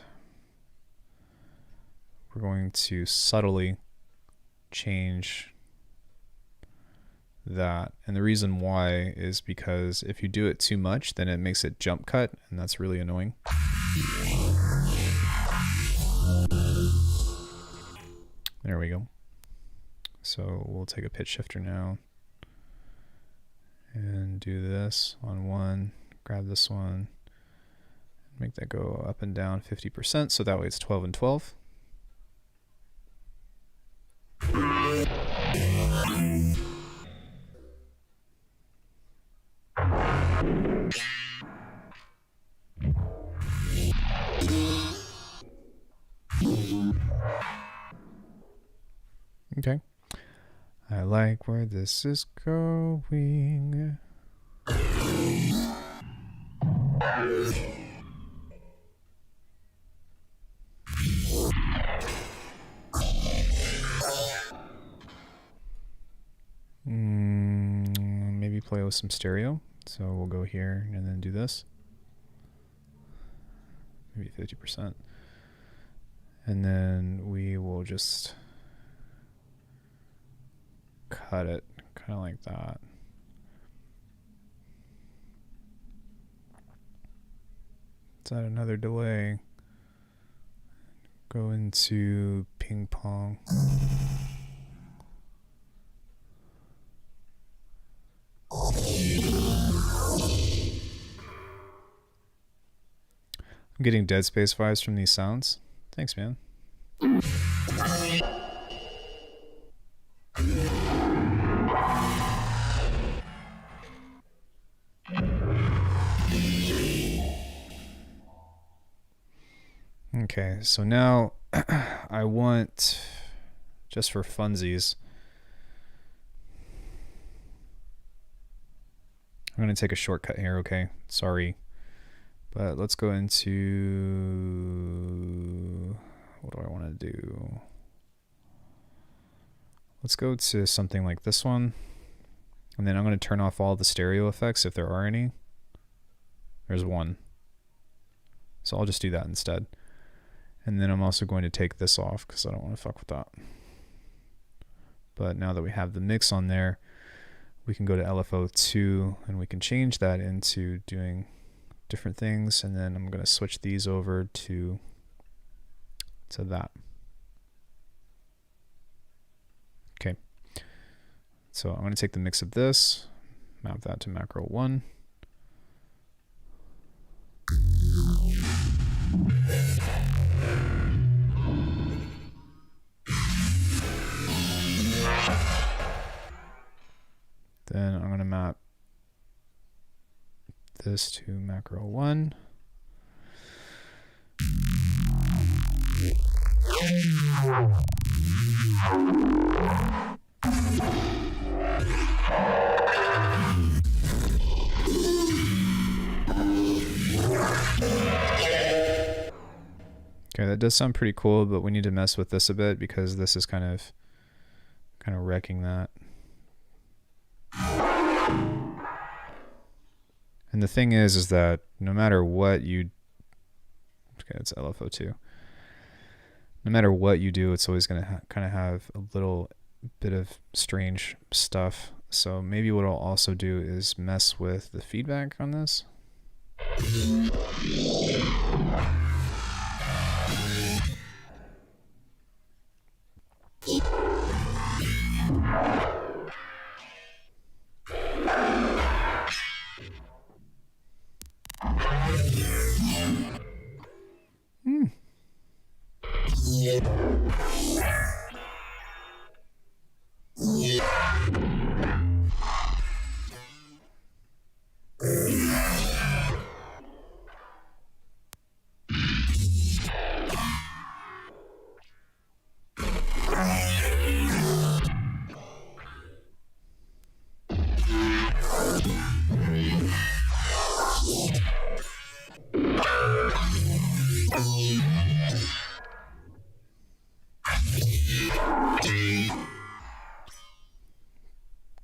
Speaker 1: we're going to subtly change that. And the reason why is because if you do it too much, then it makes it jump cut, and that's really annoying. There we go. So we'll take a pitch shifter now and do this on one, grab this one, make that go up and down 50%, so that way it's 12 and 12. Okay. I like where this is going. Maybe play with some stereo. So we'll go here and then do this. Maybe 50%. And then we will just cut it kind of like that. Let's add another delay. Go into ping pong. I'm getting Dead Space vibes from these sounds. Thanks, man. Okay, so now I want, just for funsies, I'm going to take a shortcut here, okay? Sorry. But let's go into, what do I want to do? Let's go to something like this one. And then I'm going to turn off all the stereo effects if there are any. There's one. So I'll just do that instead. And then I'm also going to take this off because I don't want to fuck with that. But now that we have the mix on there, we can go to LFO2 and we can change that into doing different things. And then I'm going to switch these over to that. Okay. So I'm going to take the mix of this, map that to macro 1. Then I'm going to map this to macro 1. Okay, that does sound pretty cool, but we need to mess with this a bit because this is kind of wrecking that. And the thing is that no matter what you, okay, it's LFO2. No matter what you do, it's always going to kind of have a little bit of strange stuff. So maybe what I'll also do is mess with the feedback on this.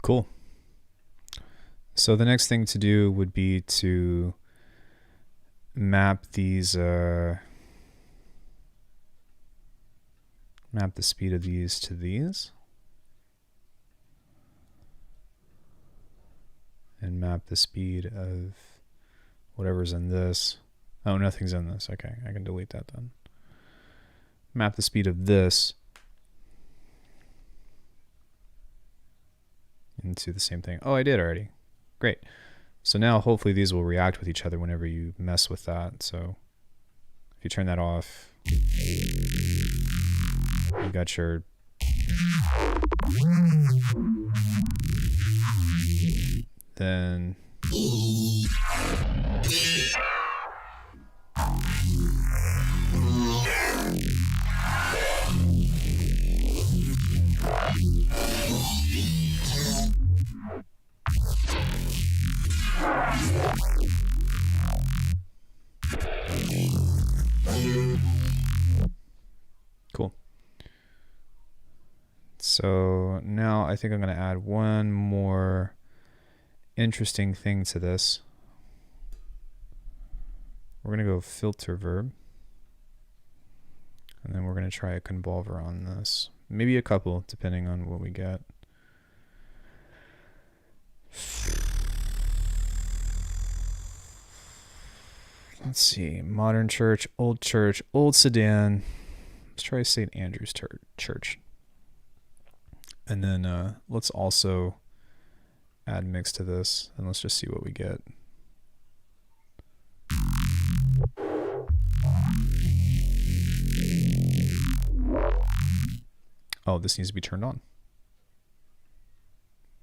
Speaker 1: Cool. So the next thing to do would be to map these, map the speed of these to these. and map the speed of whatever's in this. Oh, nothing's in this. Okay, I can delete that then. Map the speed of this into the same thing. Oh, I did already. Great. So now hopefully these will react with each other whenever you mess with that. So if you turn that off, you got your then cool. So now I think I'm going to add one more interesting thing to this. We're going to go filter verb. And then we're going to try a convolver on this. Maybe a couple, depending on what we get. Let's see. Modern church, old sedan. Let's try St. Andrew's Church. And then let's also add mix to this, and let's just see what we get. Oh, this needs to be turned on.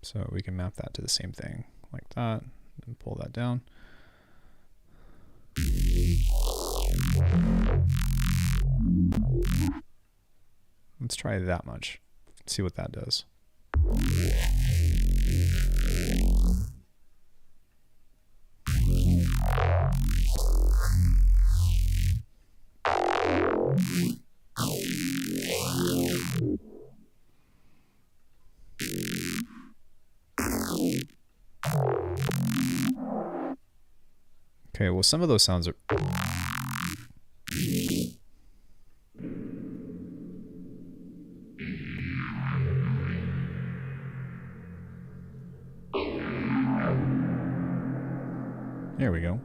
Speaker 1: So we can map that to the same thing like that and pull that down. Let's try that much. See what that does. Okay, well, some of those sounds are... There we go.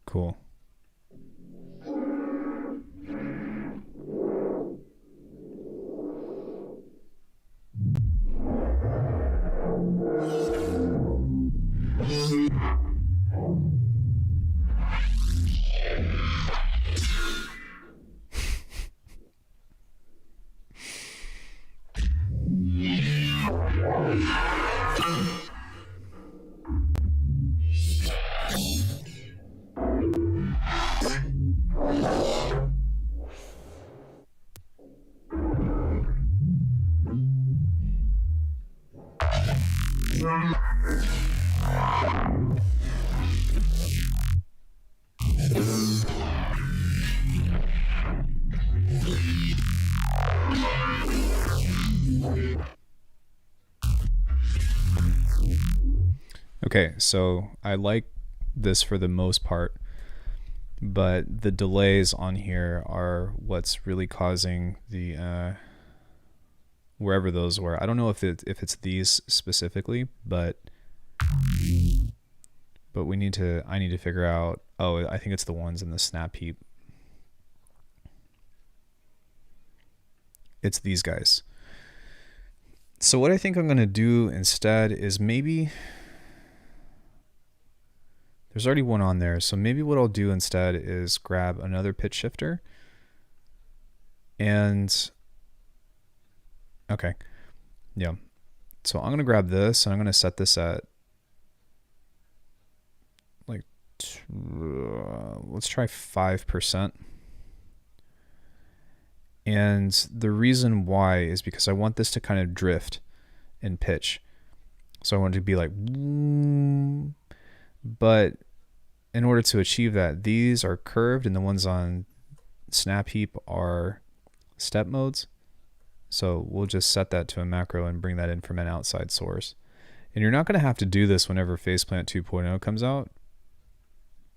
Speaker 1: Cool. Okay, so I like this for the most part, but the delays on here are what's really causing the wherever those were. I don't know if it's these specifically, but I need to figure out. Oh, I think it's the ones in the snap heap. It's these guys. So what I think I'm going to do instead is maybe there's already one on there. So maybe what I'll do instead is grab another pitch shifter and okay. Yeah. So I'm going to grab this and I'm going to set this at like, let's try 5%. And the reason why is because I want this to kind of drift in pitch. So I want it to be like, but in order to achieve that, these are curved and the ones on snap heap are step modes. So we'll just set that to a macro and bring that in from an outside source. And you're not going to have to do this whenever Faceplant 2.0 comes out.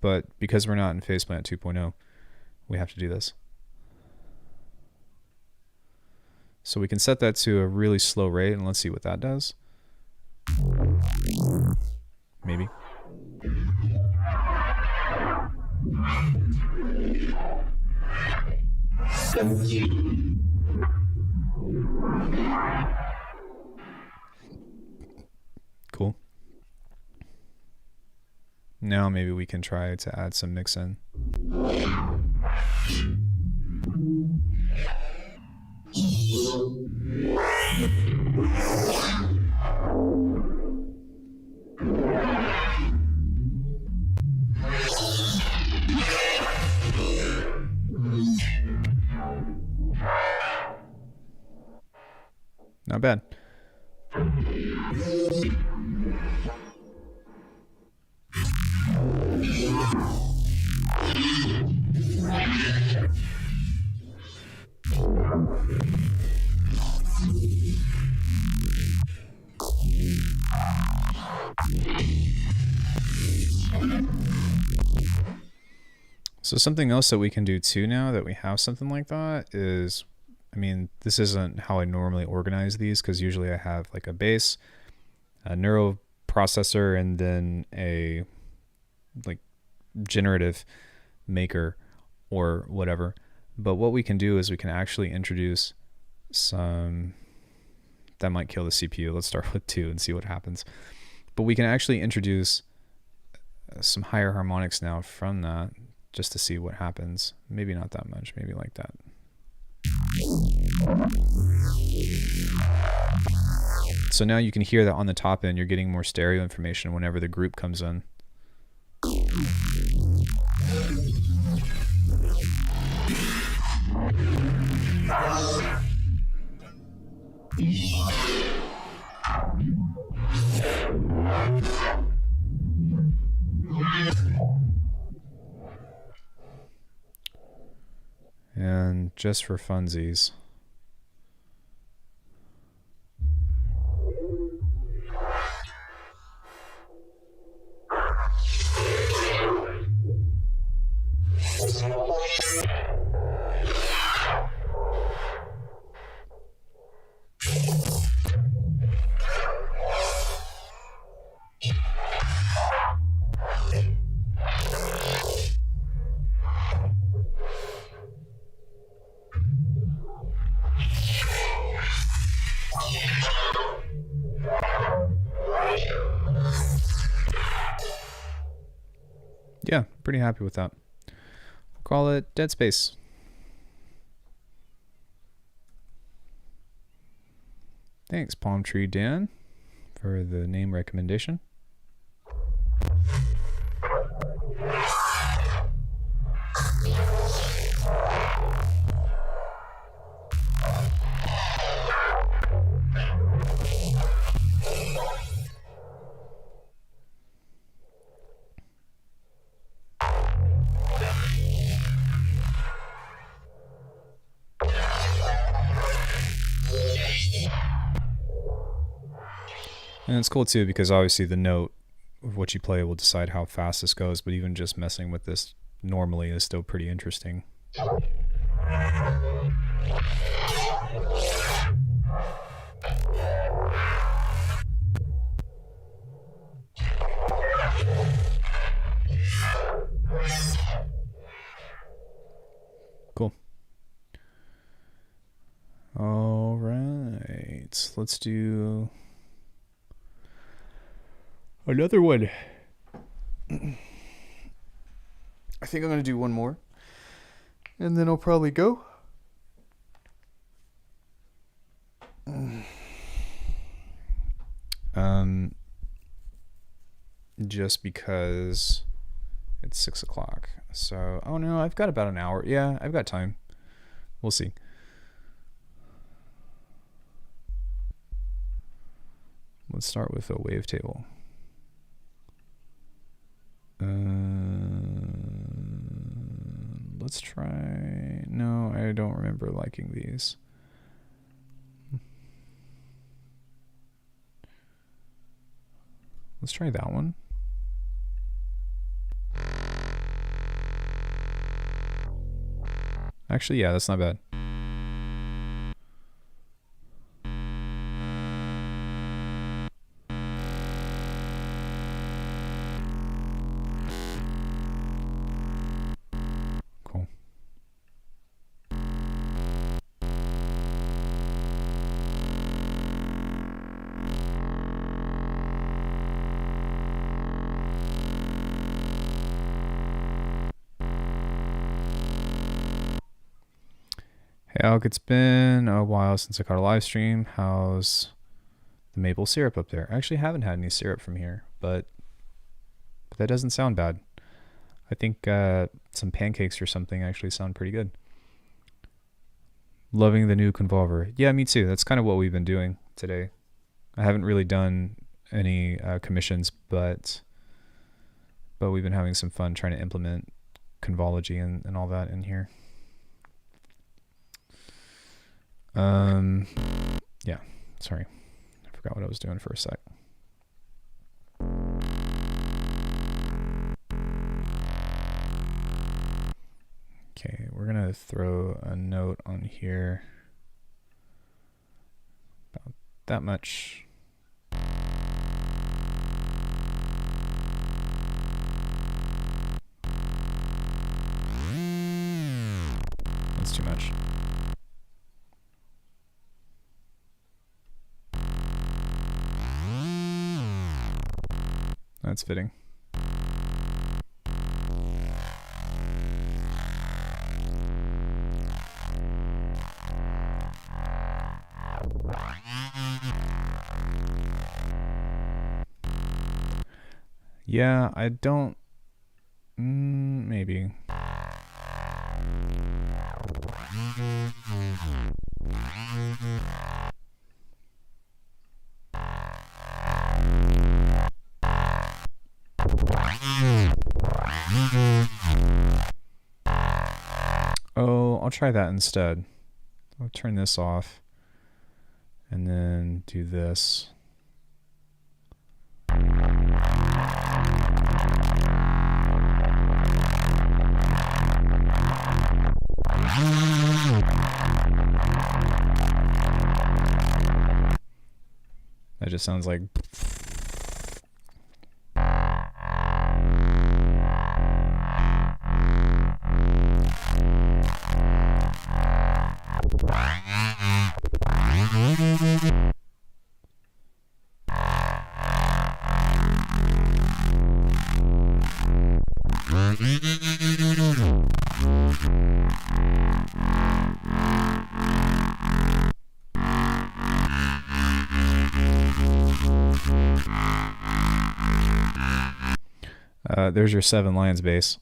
Speaker 1: But because we're not in Faceplant 2.0, we have to do this. So we can set that to a really slow rate, and let's see what that does. Maybe. Cool. Now maybe we can try to add some mix in. Not bad. So something else that we can do too now that we have something like that is, I mean, this isn't how I normally organize these because usually I have like a base, a neural processor, and then a like generative maker or whatever. But what we can do is we can actually introduce some, that might kill the CPU. Let's start with 2 and see what happens. But we can actually introduce some higher harmonics now from that just to see what happens. Maybe not that much, maybe like that. So now you can hear that on the top end, you're getting more stereo information whenever the group comes in. And just for funsies, yeah, pretty happy with that. We'll call it Dead Space. Thanks, Palm Tree Dan, for the name recommendation. And it's cool too because obviously the note of what you play will decide how fast this goes, but even just messing with this normally is still pretty interesting. Cool. All right, let's do another one. I think I'm going to do one more, and then I'll probably go. Just because it's 6 o'clock. So, oh no, I've got about an hour. Yeah, I've got time. We'll see. Let's start with a wavetable. Let's try. No, I don't remember liking these. Let's try that one. Actually, yeah, that's not bad. Cool. Hey Alk, it's been a while since I caught a live stream. How's the maple syrup up there? I actually haven't had any syrup from here, but that doesn't sound bad. I think some pancakes or something actually sound pretty good. Loving the new convolver. Yeah, me too. That's kind of what we've been doing today. I haven't really done any commissions, but we've been having some fun trying to implement convology and all that in here. Yeah, sorry. I forgot what I was doing for a sec. Okay, we're gonna throw a note on here about that much. That's too much. That's fitting. Yeah, I don't... maybe. Oh, I'll try that instead. I'll turn this off and then do this. That just sounds like... there's your 7 Lions base.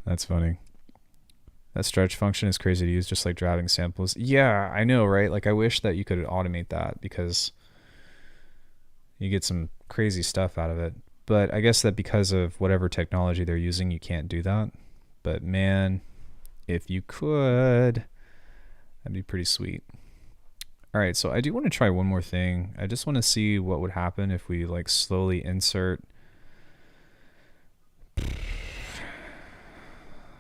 Speaker 1: That's funny. That stretch function is crazy to use, just like driving samples. Yeah, I know, right? Like, I wish that you could automate that because you get some crazy stuff out of it. But I guess that because of whatever technology they're using, you can't do that. But man, if you could, that'd be pretty sweet. All right, so I do want to try one more thing. I just want to see what would happen if we like slowly insert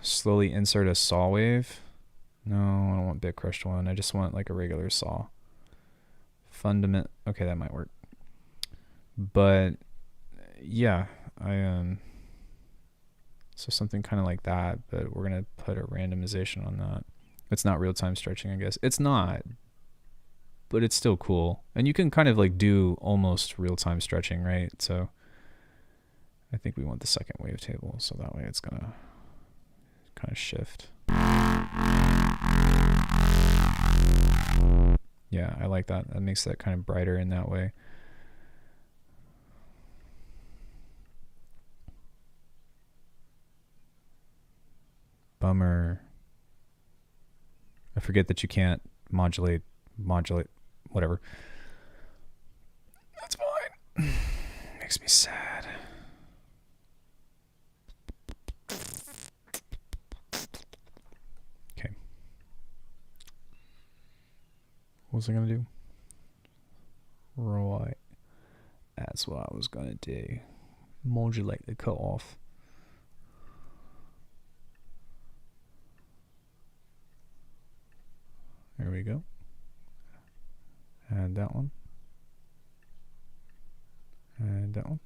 Speaker 1: a saw wave. No, I don't want bit crushed one. I just want like a regular saw. Fundament. Okay, that might work. But yeah, so something kind of like that, but we're gonna put a randomization on that. It's not real-time stretching, I guess. It's not, but it's still cool. And you can kind of like do almost real-time stretching, right? So I think we want the second wavetable, so that way it's gonna kind of shift. Yeah, I like that. That makes that kind of brighter in that way. Bummer. I forget that you can't modulate, whatever. That's fine. Makes me sad. Okay. What was I gonna do? Right. That's what I was gonna do. Modulate the cutoff. There we go. And that one. And that one.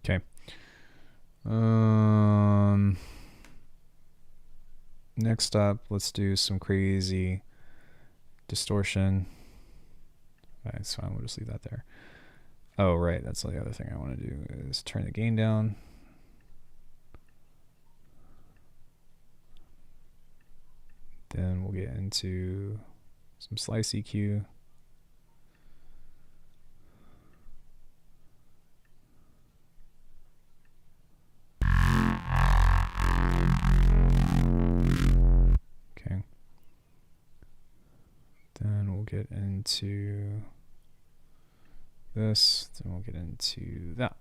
Speaker 1: Okay. Next up, let's do some crazy distortion. That's fine, we'll just leave that there. Oh, right, that's the other thing I want to do is turn the gain down. Then we'll get into some slice EQ. Okay. Then we'll get into this, then we'll get into that.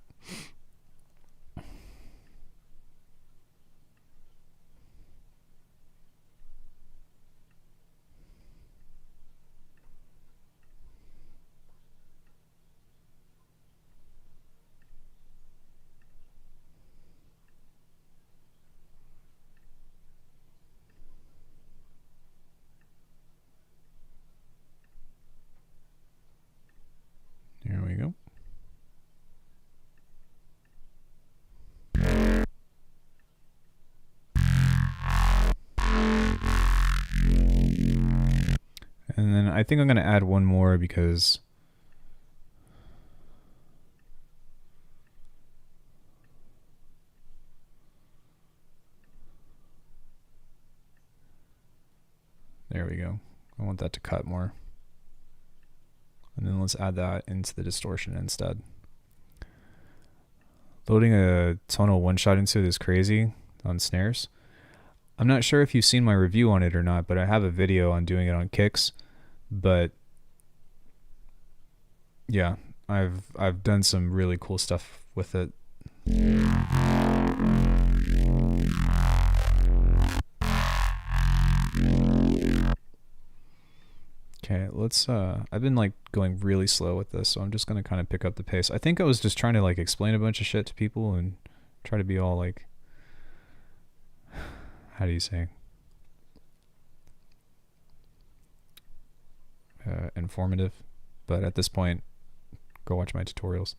Speaker 1: There we go. And then I think I'm going to add one more because there we go. I want that to cut more. And then let's add that into the distortion instead. Loading a tonal one-shot into it is crazy on snares. I'm not sure if you've seen my review on it or not, but I have a video on doing it on kicks. But yeah, I've done some really cool stuff with it. Okay, let's I've been like going really slow with this, so I'm just gonna kind of pick up the pace. I think I was just trying to like explain a bunch of shit to people and try to be all like, how do you say, informative, but at this point go watch my tutorials.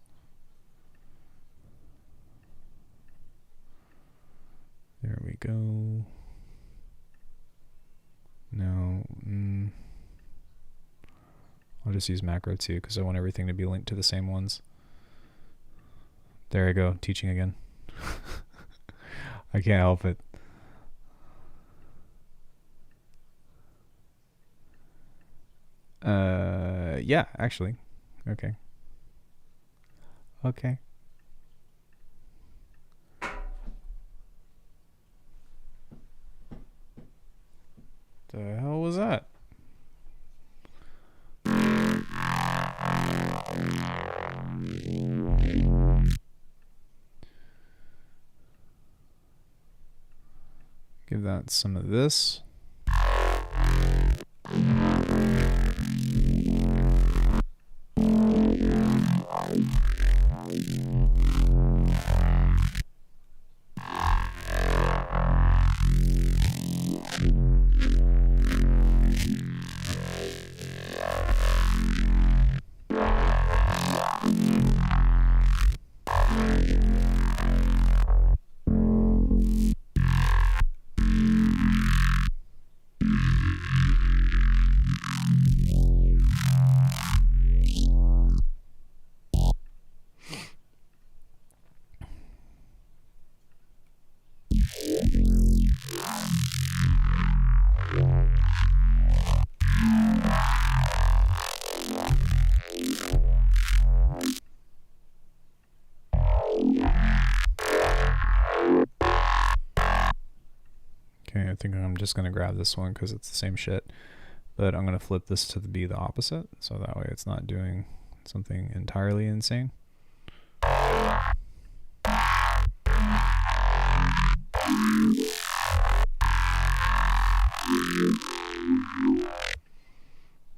Speaker 1: There we go. Now I'll just use macro too because I want everything to be linked to the same ones. There I go, teaching again. I can't help it. Yeah, actually. Okay. Okay. The hell was that? Give that some of this. think I'm just going to grab this one because it's the same shit. But I'm going to flip this to be the opposite, so that way it's not doing something entirely insane.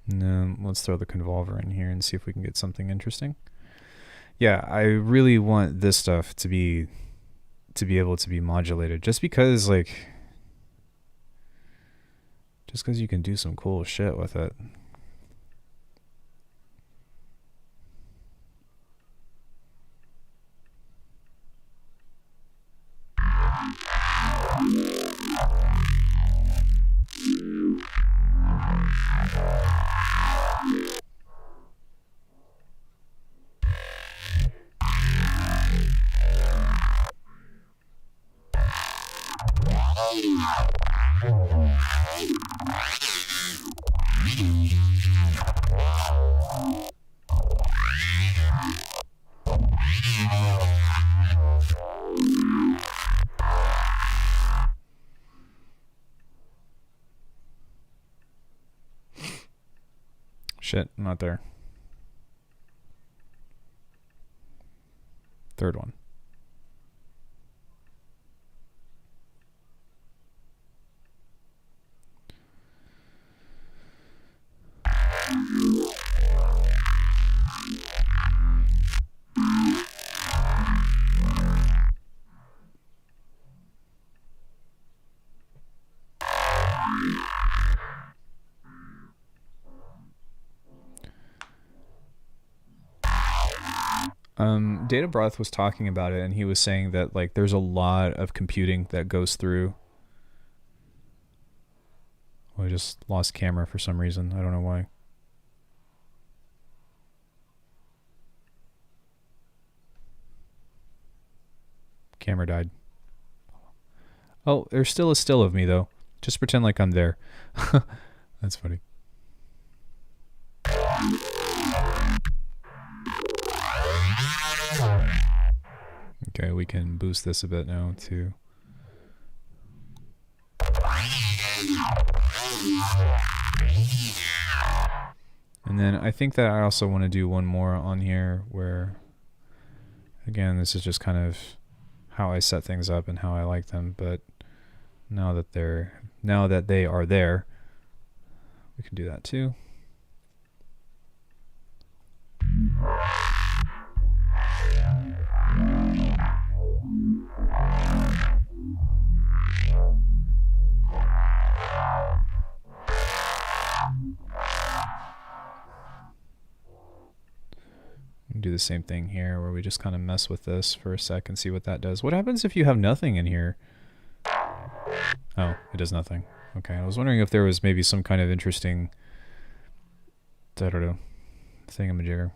Speaker 1: And then let's throw the convolver in here and see if we can get something interesting. Yeah, I really want this stuff to be able to be modulated, just because you can do some cool shit with it. Shit, I'm not there. Third one. Data Broth was talking about it, and he was saying that like there's a lot of computing that goes through. Well, I just lost camera for some reason. I don't know why. Camera died. Oh, there's still a still of me though. Just pretend like I'm there. That's funny. Okay, we can boost this a bit now too. And then I think that I also want to do one more on here where, again, this is just kind of how I set things up and how I like them, but now that they are there, we can do that too. Do the same thing here where we just kind of mess with this for a sec and see what that does. What happens if you have nothing in here? Oh, it does nothing. Okay, I was wondering if there was maybe some kind of interesting, I don't know, thingamajigger.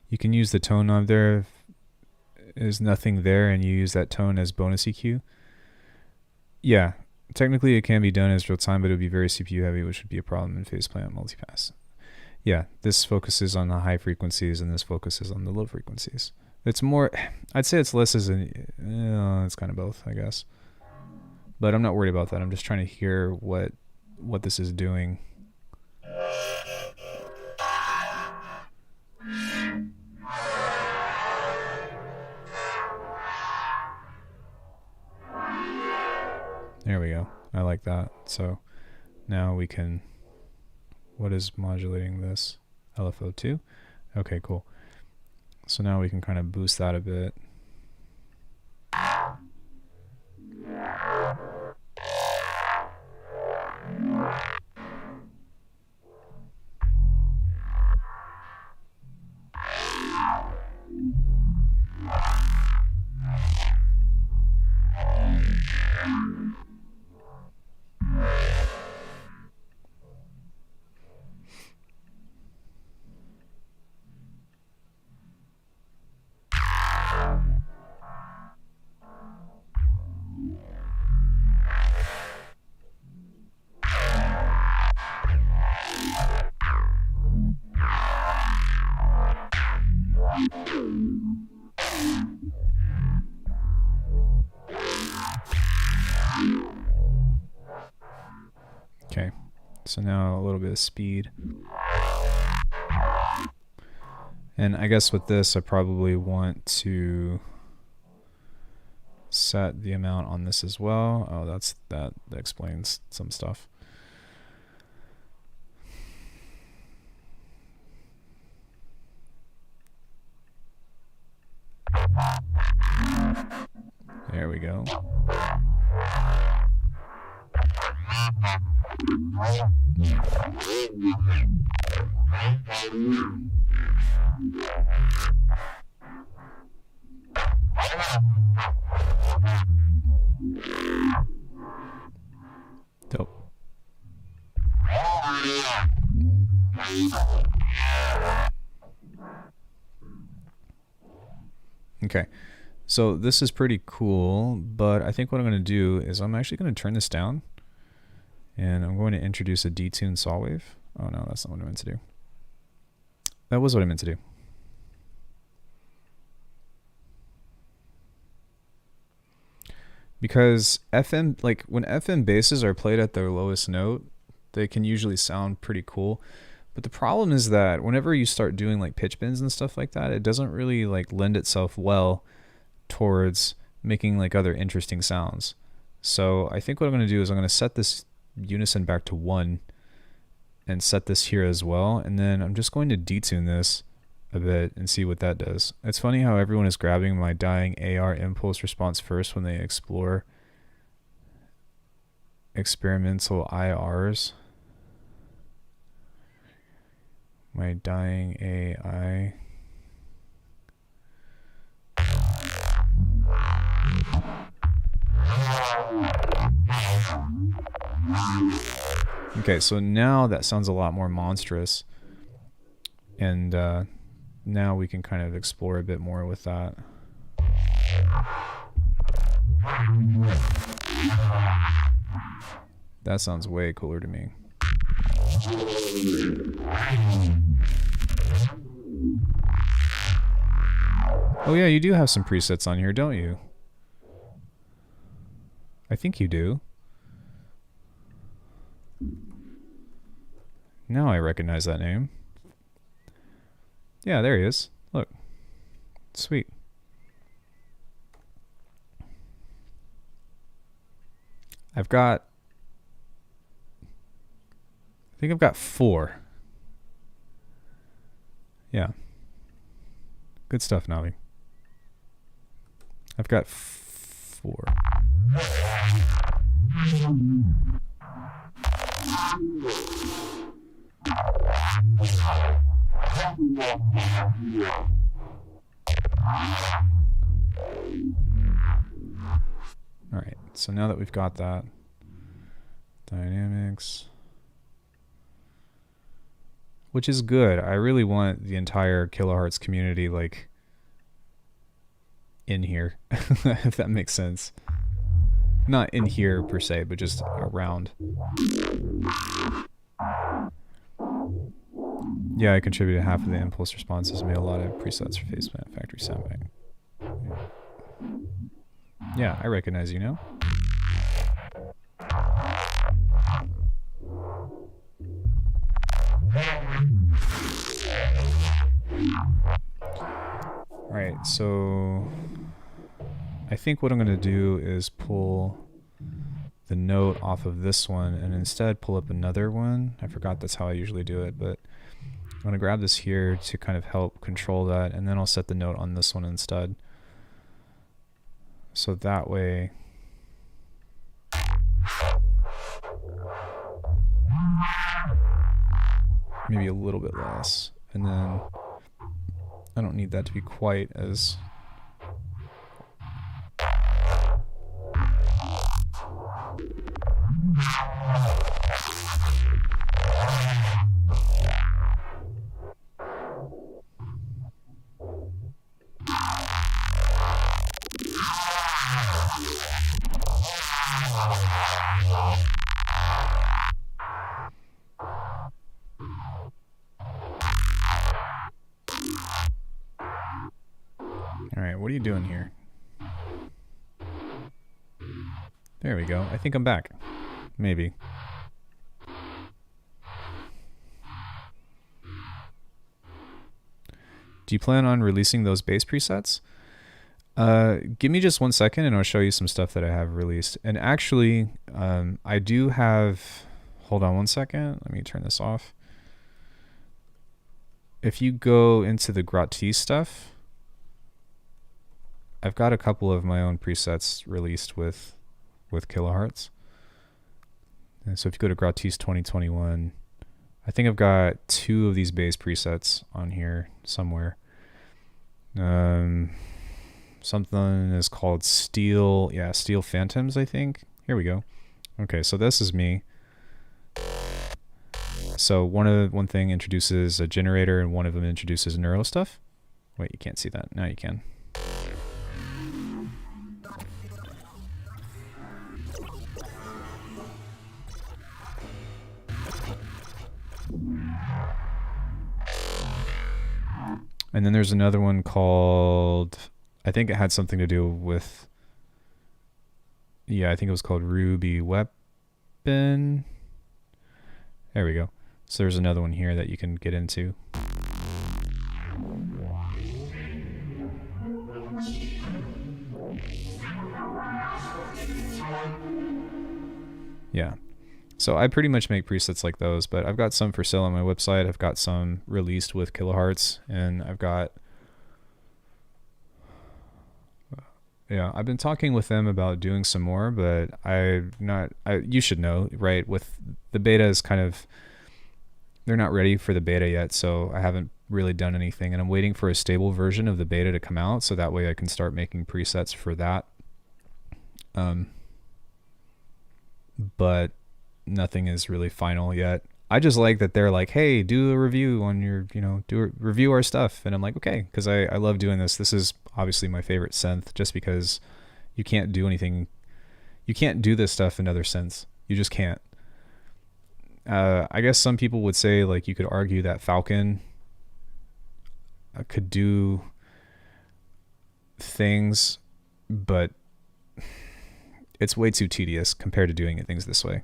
Speaker 1: You can use the tone knob there if there's nothing there and you use that tone as bonus EQ. Yeah, technically it can be done as real time, but it would be very CPU heavy, which would be a problem in phase plant multipass. Yeah, this focuses on the high frequencies and this focuses on the low frequencies. It's more, I'd say it's less as it's kind of both, I guess. But I'm not worried about that. I'm just trying to hear what this is doing. There we go. I like that. So now we can, what is modulating this? LFO2? Okay, cool. So now we can kind of boost that a bit. Okay, so now a little bit of speed. And I guess with this, I probably want to set the amount on this as well. Oh, that explains some stuff. There we go. Dope. Okay, so this is pretty cool, but I think what I'm going to do is I'm actually going to turn this down, and I'm going to introduce a detuned saw wave. Oh no, that's not what I meant to do. That was what I meant to do. Because FM, like when FM basses are played at their lowest note, they can usually sound pretty cool. But the problem is that whenever you start doing like pitch bends and stuff like that, it doesn't really like lend itself well towards making like other interesting sounds. So I think what I'm going to do is I'm going to set this unison back to 1 and set this here as well. And then I'm just going to detune this a bit and see what that does. It's funny how everyone is grabbing my dying AR impulse response first when they explore experimental IRs. My dying AI. Okay, so now that sounds a lot more monstrous. And now we can kind of explore a bit more with that. That sounds way cooler to me. Oh yeah, you do have some presets on here, don't you? I think you do. Now I recognize that name. Yeah, there he is. Look. Sweet. I think I've got 4. Yeah. Good stuff, Navi. I've got 4. All right, so now that we've got that, dynamics, which is good. I really want the entire kilohearts community like in here, if that makes sense. Not in here per se, but just around. Yeah, I contributed half of the impulse responses and made a lot of presets for Faceplant Factory Soundbank. Yeah, I recognize you now. Alright, so I think what I'm going to do is pull the note off of this one and instead pull up another one. I forgot that's how I usually do it, but I'm going to grab this here to kind of help control that, and then I'll set the note on this one instead. So that way maybe a little bit less, and then I don't need that to be quite as Alright, what are you doing here? There we go. I think I'm back. Maybe. Do you plan on releasing those bass presets? Give me just 1 second and I'll show you some stuff that I have released. And actually, I do have, hold on 1 second. Let me turn this off. If you go into the gratis stuff, I've got a couple of my own presets released with kilohearts. And so if you go to gratis 2021, I think I've got 2 of these bass presets on here somewhere. Something is called Steel Phantoms, I think. Here we go. Okay, so this is me. So one thing introduces a generator and one of them introduces neuro stuff. Wait, you can't see that. Now you can. And then there's another one called, I think it had something to do with, yeah, I think it was called Ruby Weapon. There we go. So there's another one here that you can get into. Yeah. So I pretty much make presets like those, but I've got some for sale on my website. I've got some released with kilohearts, and I've got, yeah, I've been talking with them about doing some more, but you should know, right? With the beta is kind of, they're not ready for the beta yet, so I haven't really done anything, and I'm waiting for a stable version of the beta to come out, so that way I can start making presets for that. But nothing is really final yet. I just like that they're like, hey, do a review on your, review our stuff. And I'm like, okay, because I love doing this. This is obviously my favorite synth, just because you can't do anything. You can't do this stuff in other synths. You just can't. I guess some people would say, like, you could argue that Falcon could do things, but it's way too tedious compared to doing things this way.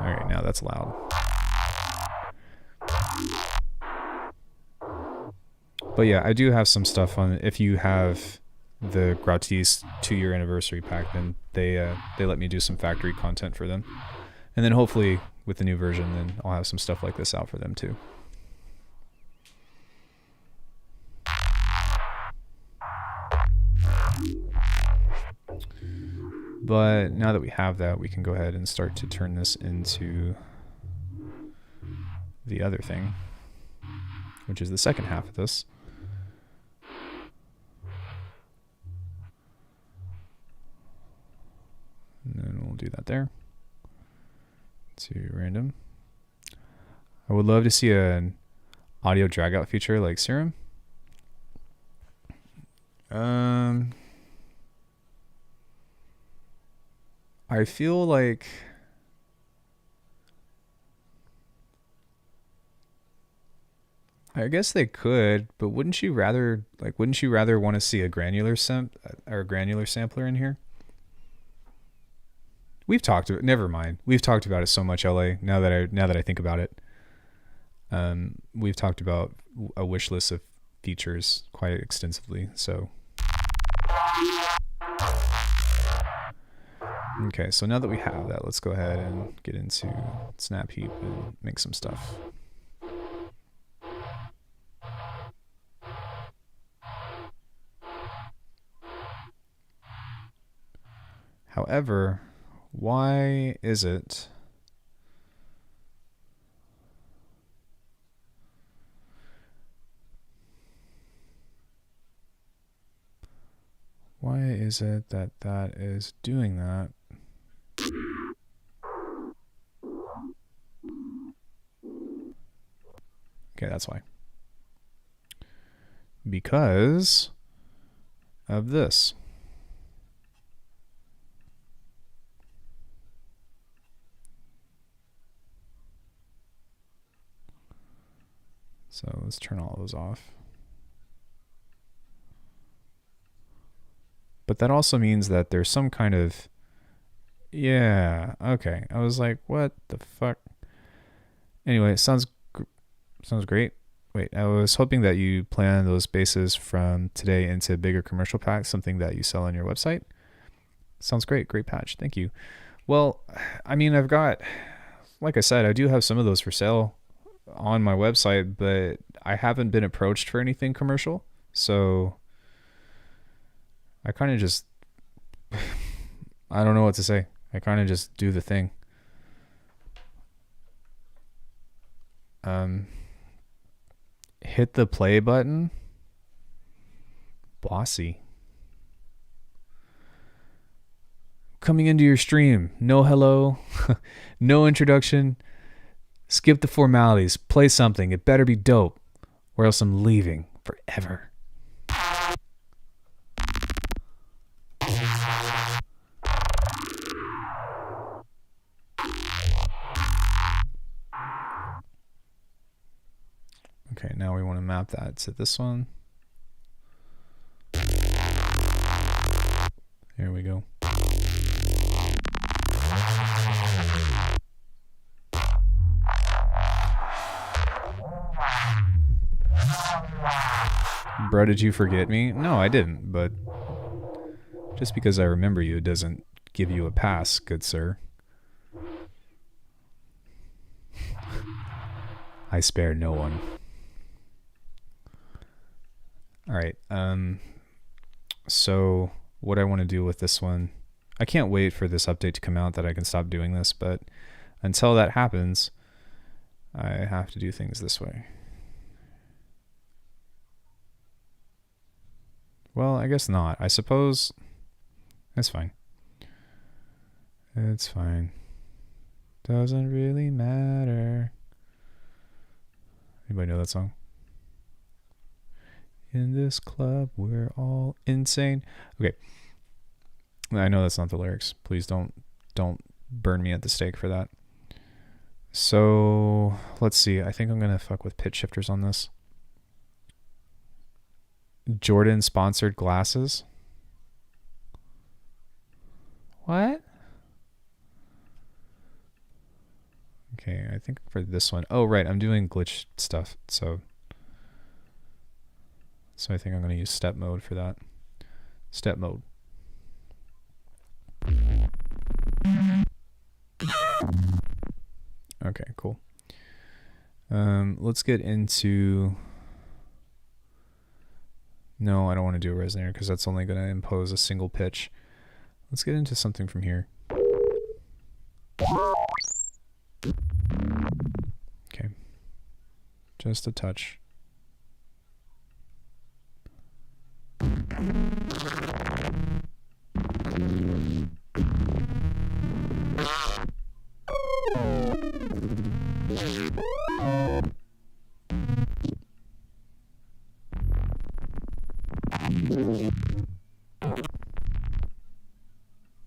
Speaker 1: All right, now that's loud. But yeah, I do have some stuff on. If you have the gratis 2-year anniversary pack, then they let me do some factory content for them, and then hopefully with the new version, then I'll have some stuff like this out for them too. But now that we have that, we can go ahead and start to turn this into the other thing, which is the second half of this. And then we'll do that there. To random. I would love to see an audio drag out feature like Serum. I feel like I guess they could, but wouldn't you rather want to see a granular sampler in here? We've talked about, never mind. We've talked about it so much, LA, now that I think about it. We've talked about a wish list of features quite extensively, so okay, so now that we have that, let's go ahead and get into Snap Heap and make some stuff. However, why is it that that is doing that? Okay, that's why. Because of this. So let's turn all those off. But that also means that there's some kind of, yeah, okay. I was like, what the fuck? Anyway, it sounds Sounds great. Wait, I was hoping that you plan those bases from today into bigger commercial packs, something that you sell on your website. Sounds great. Great patch. Thank you. Well, I mean, I've got, like I said, I do have some of those for sale on my website, but I haven't been approached for anything commercial. So I kind of just, I don't know what to say. I kind of just do the thing. Hit the play button. Bossy. Coming into your stream. No hello. No introduction. Skip the formalities. Play something. It better be dope, or else I'm leaving forever. Okay, now we want to map that to this one. Here we go. Bro, did you forget me? No, I didn't, but just because I remember you doesn't give you a pass, good sir. I spare no one. All right, so what I want to do with this one, I can't wait for this update to come out that I can stop doing this, but until that happens, I have to do things this way. Well, I guess not. I suppose that's fine. It's fine. Doesn't really matter. Anybody know that song? In this club, we're all insane. Okay. I know that's not the lyrics. Please don't burn me at the stake for that. So let's see. I think I'm gonna fuck with pitch shifters on this. Jordan sponsored glasses. What? Okay, I think for this one. Oh, right. I'm doing glitch stuff. So I think I'm going to use step mode for that. Step mode. Okay, cool. Let's get into... No, I don't want to do a resonator because that's only going to impose a single pitch. Let's get into something from here. Okay. Just a touch.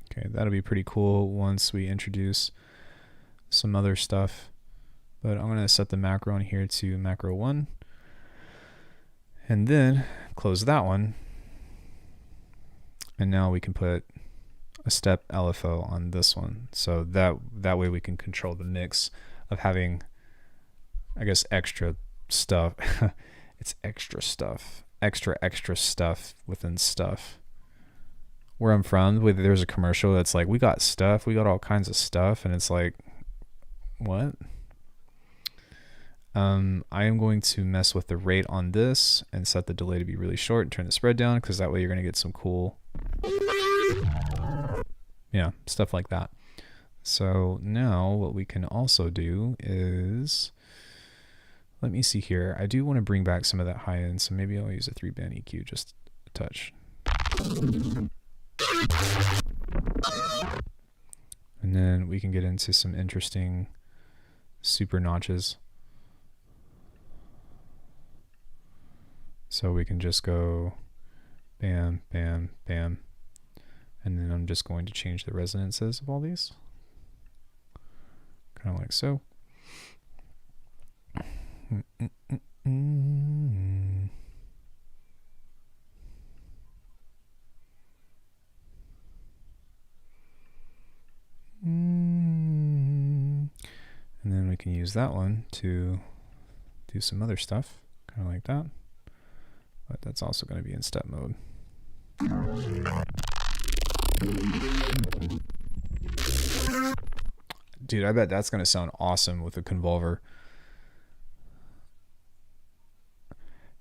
Speaker 1: Okay, that'll be pretty cool once we introduce some other stuff. But I'm going to set the macro on here to macro 1. And then close that one. And now we can put a step LFO on this one. So that way we can control the mix of having, I guess, extra stuff. It's extra stuff. Extra stuff within stuff. Where I'm from, there's a commercial that's like, we got stuff, we got all kinds of stuff, and it's like, what? I am going to mess with the rate on this and set the delay to be really short and turn the spread down, because that way you're going to get some cool, yeah, stuff like that. So now what we can also do is, let me see here. I do want to bring back some of that high end, so maybe I'll use a 3-band EQ just a touch. And then we can get into some interesting super notches. So we can just go bam, bam, bam. And then I'm just going to change the resonances of all these. Kind of like so. And then we can use that one to do do some other stuff, kind of like that. But that's also going to be in step mode. Dude, I bet that's going to sound awesome with a convolver.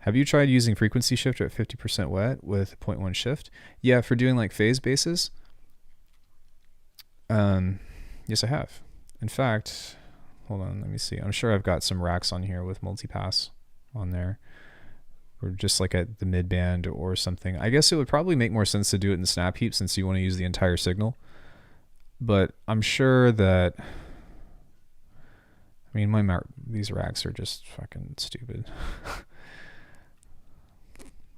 Speaker 1: Have you tried using frequency shifter at 50% wet with 0.1 shift? Yeah, for doing like phase bases. Yes, I have. In fact, hold on, let me see. I'm sure I've got some racks on here with multipass on there. Or just like at the mid band or something. I guess it would probably make more sense to do it in the snap heap since you want to use the entire signal. But I'm sure that, I mean, these racks are just fucking stupid.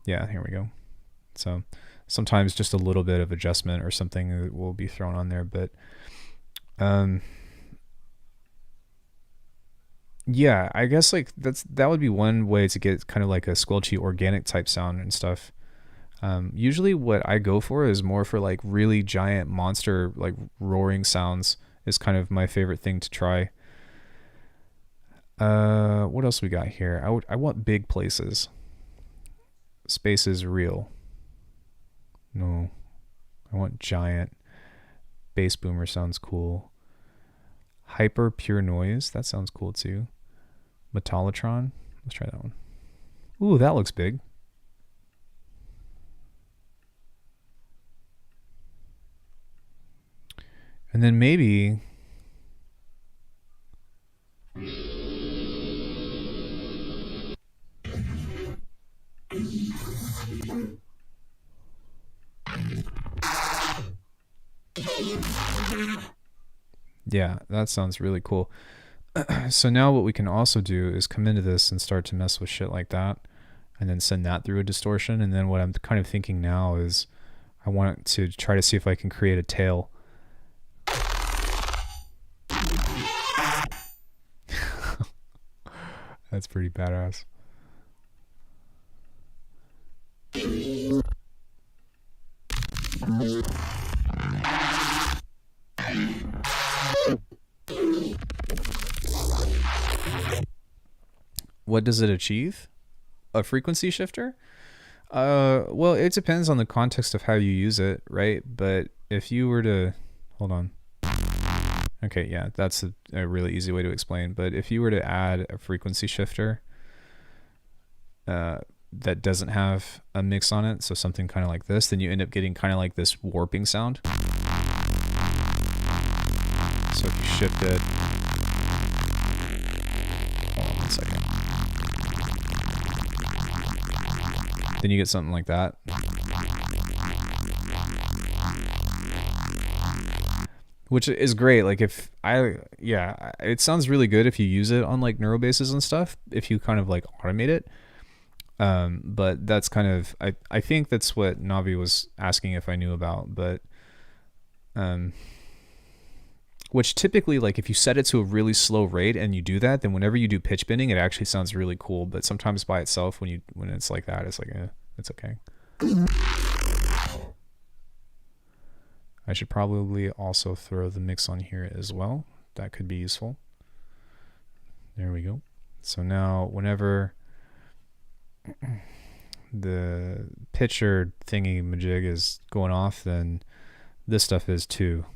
Speaker 1: Yeah, here we go. So sometimes just a little bit of adjustment or something will be thrown on there, but yeah, I guess like that would be one way to get kind of like a squelchy organic type sound and stuff. Usually what I go for is more for like really giant monster like roaring sounds is kind of my favorite thing to try. What else we got here? I want big places. Space is real. No, I want giant. Bass boomer sounds cool. Hyper pure noise, that sounds cool too. Metallotron, let's try that one. Ooh, that looks big. And then maybe yeah, that sounds really cool. So now what we can also do is come into this and start to mess with shit like that and then send that through a distortion. And then what I'm kind of thinking now is I want to try to see if I can create a tail. That's pretty badass. What does it achieve? A frequency shifter? Well, it depends on the context of how you use it, right? But if you were to, hold on. Okay, yeah, that's a really easy way to explain. But if you were to add a frequency shifter that doesn't have a mix on it, so something kind of like this, then you end up getting kind of like this warping sound. So if you shift it, hold on 1 second. Then you get something like that. Which is great. Like yeah, it sounds really good if you use it on like neurobases and stuff, if you kind of like automate it. But that's kind of, I think that's what Navi was asking if I knew about, but, which typically, like if you set it to a really slow rate and you do that, then whenever you do pitch bending, it actually sounds really cool. But sometimes by itself, when it's like that, it's like, it's okay. I should probably also throw the mix on here as well. That could be useful. There we go. So now whenever the pitcher thingy majig is going off, then this stuff is too.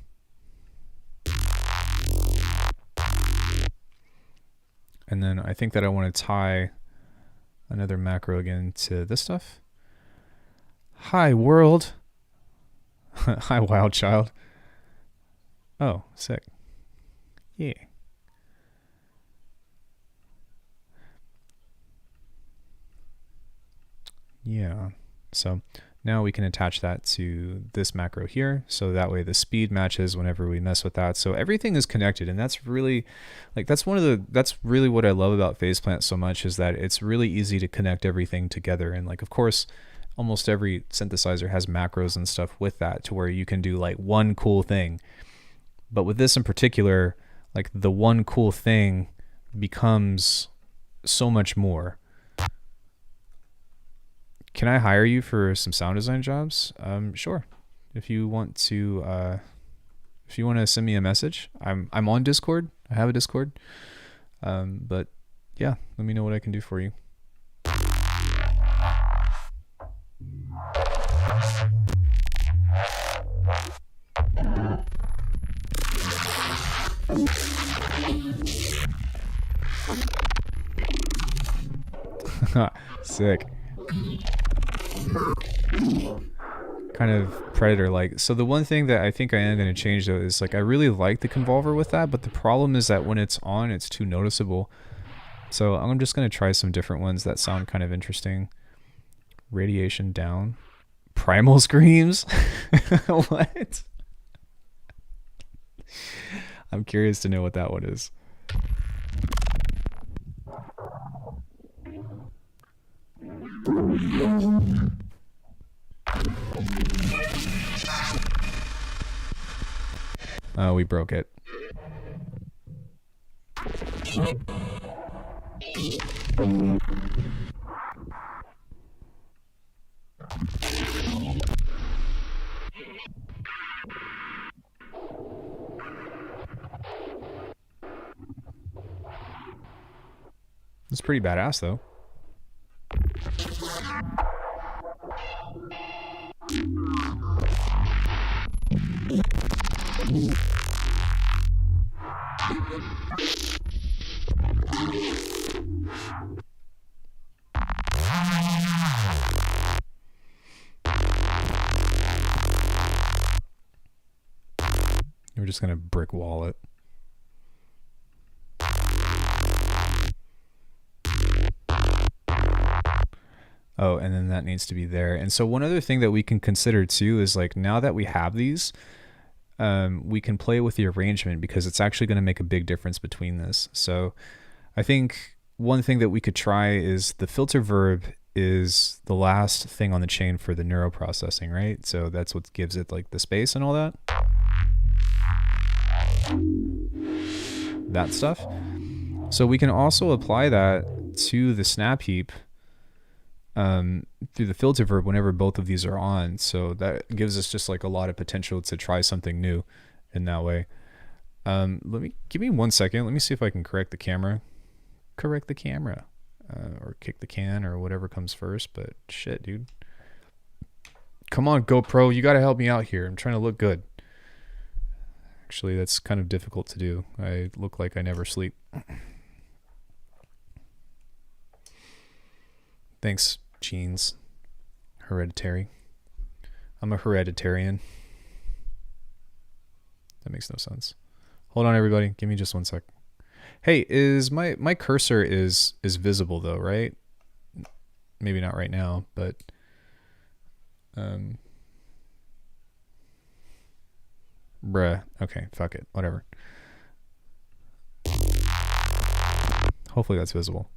Speaker 1: And then I think that I want to tie another macro again to this stuff. Hi world. Hi wild child. Oh, sick. Yeah. Yeah. So now we can attach that to this macro here. So that way the speed matches whenever we mess with that. So everything is connected, and that's really like, that's really what I love about Phaseplant so much, is that it's really easy to connect everything together. And like, of course, almost every synthesizer has macros and stuff with that to where you can do like one cool thing. But with this in particular, like the one cool thing becomes so much more. Can I hire you for some sound design jobs? Sure. If you want to send me a message, I'm on Discord. I have a Discord. But yeah, let me know what I can do for you. Sick. Kind of predator-like. So the one thing that I think I am going to change though is like I really like the convolver with that, but the problem is that when it's on, it's too noticeable. So I'm just going to try some different ones that sound kind of interesting. Radiation down. Primal screams? What? I'm curious to know what that one is. Oh, we broke it. It's pretty badass though. We're just gonna brick wall it. Oh, and then that needs to be there. And so one other thing that we can consider too is like now that we have these, we can play with the arrangement because it's actually going to make a big difference between this. So I think one thing that we could try is the filter verb is the last thing on the chain for the neuroprocessing, right? So that's what gives it like the space and all that. That stuff. So we can also apply that to the snap heap through the filter verb whenever both of these are on. So that gives us just like a lot of potential to try something new in that way. Give me 1 second. Let me see if I can correct the camera. Or kick the can or whatever comes first. But shit, dude. Come on, GoPro. You got to help me out here. I'm trying to look good. Actually, that's kind of difficult to do. I look like I never sleep. Thanks, genes. Hereditary. I'm a hereditarian. That makes no sense. Hold on, everybody. Give me just 1 sec. Hey, is my cursor is visible though, right? Maybe not right now, but bruh. Okay, fuck it. Whatever. Hopefully that's visible.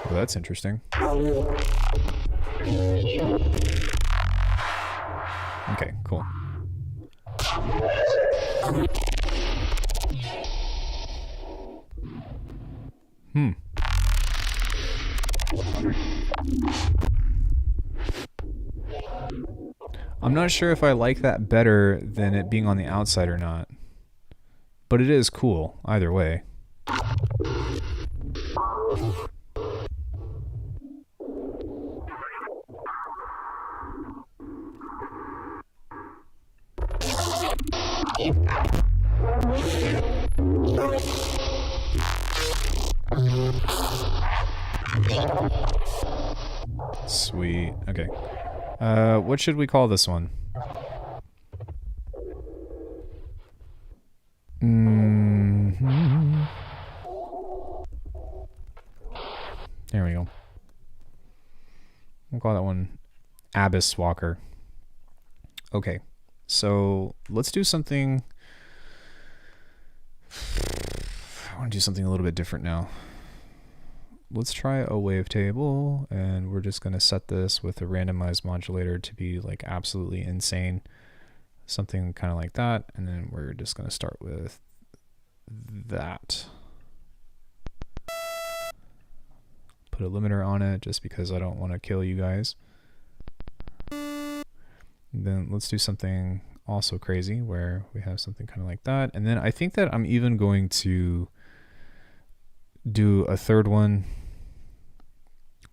Speaker 1: Well, that's interesting. Okay, cool. I'm not sure if I like that better than it being on the outside or not. But it is cool, either way. Sweet. Okay. What should we call this one? There we go. We'll call that one Abyss Walker. Okay. So let's do something. I want to do something a little bit different now. Let's try a wavetable, and we're just going to set this with a randomized modulator to be like absolutely insane. Something kind of like that. And then we're just going to start with that. put a limiter on it just because I don't want to kill you guys. Then let's do something also crazy where we have something kind of like that. And then I think that I'm even going to do a third one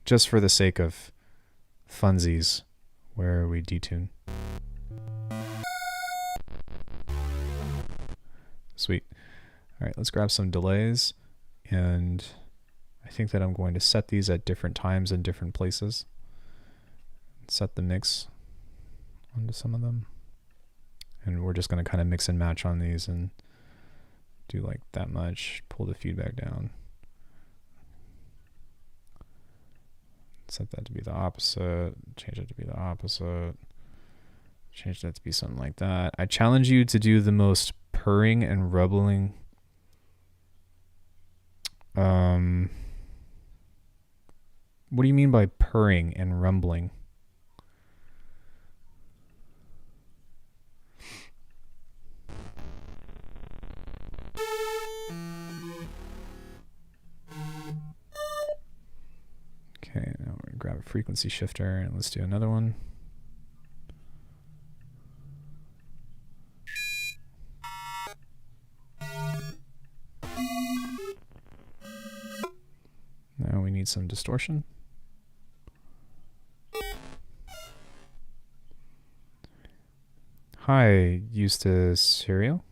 Speaker 1: just for the sake of funsies where we detune. Sweet. All right, let's grab some delays, and I think that I'm going to set these at different times and different places. Set the mix onto some of them. And we're just going to kind of mix and match on these and do like that much, pull the feedback down. Set that to be the opposite, change it to be the opposite, change that to be something like that. I challenge you to do the most purring and rumbling. What do you mean by purring and rumbling? Okay, now we're gonna grab a frequency shifter and let's do another one. Now we need some distortion. Hi, Eustace Cereal.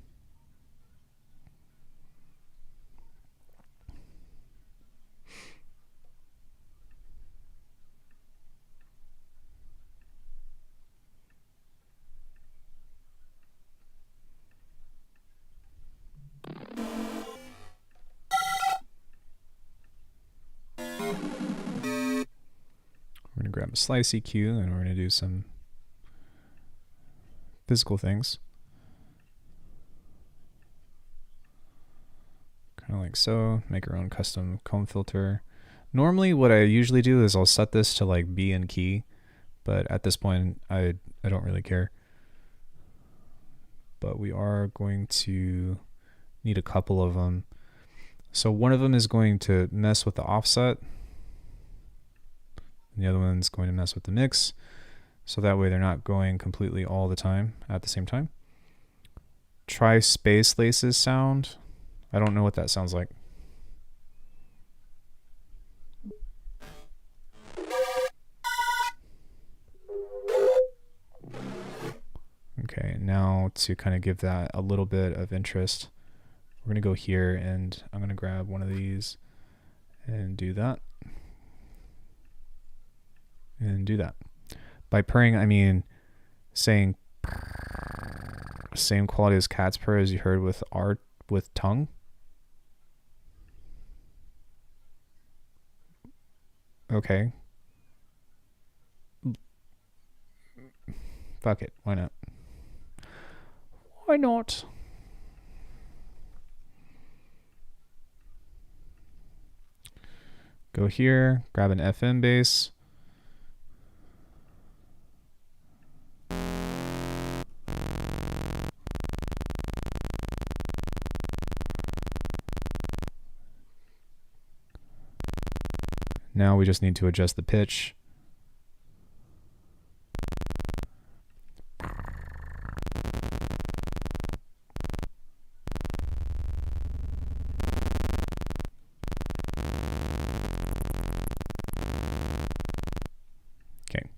Speaker 1: We're going to grab a slice EQ and we're going to do some physical things. Kind of like so. Make our own custom comb filter. Normally what I usually do is I'll set this to like B and key, but at this point I don't really care. But we are going to need a couple of them. So one of them is going to mess with the offset. And the other one's going to mess with the mix. So that way they're not going completely all the time at the same time. Try space laces sound. I don't know what that sounds like. Okay, now to kind of give that a little bit of interest, we're going to go here and I'm going to grab one of these and do that. And do that. By purring, I mean saying same quality as cat's purr as you heard with tongue. Okay. Fuck it. Why not? Why not? Go here, grab an FM bass. Now we just need to adjust the pitch. Okay.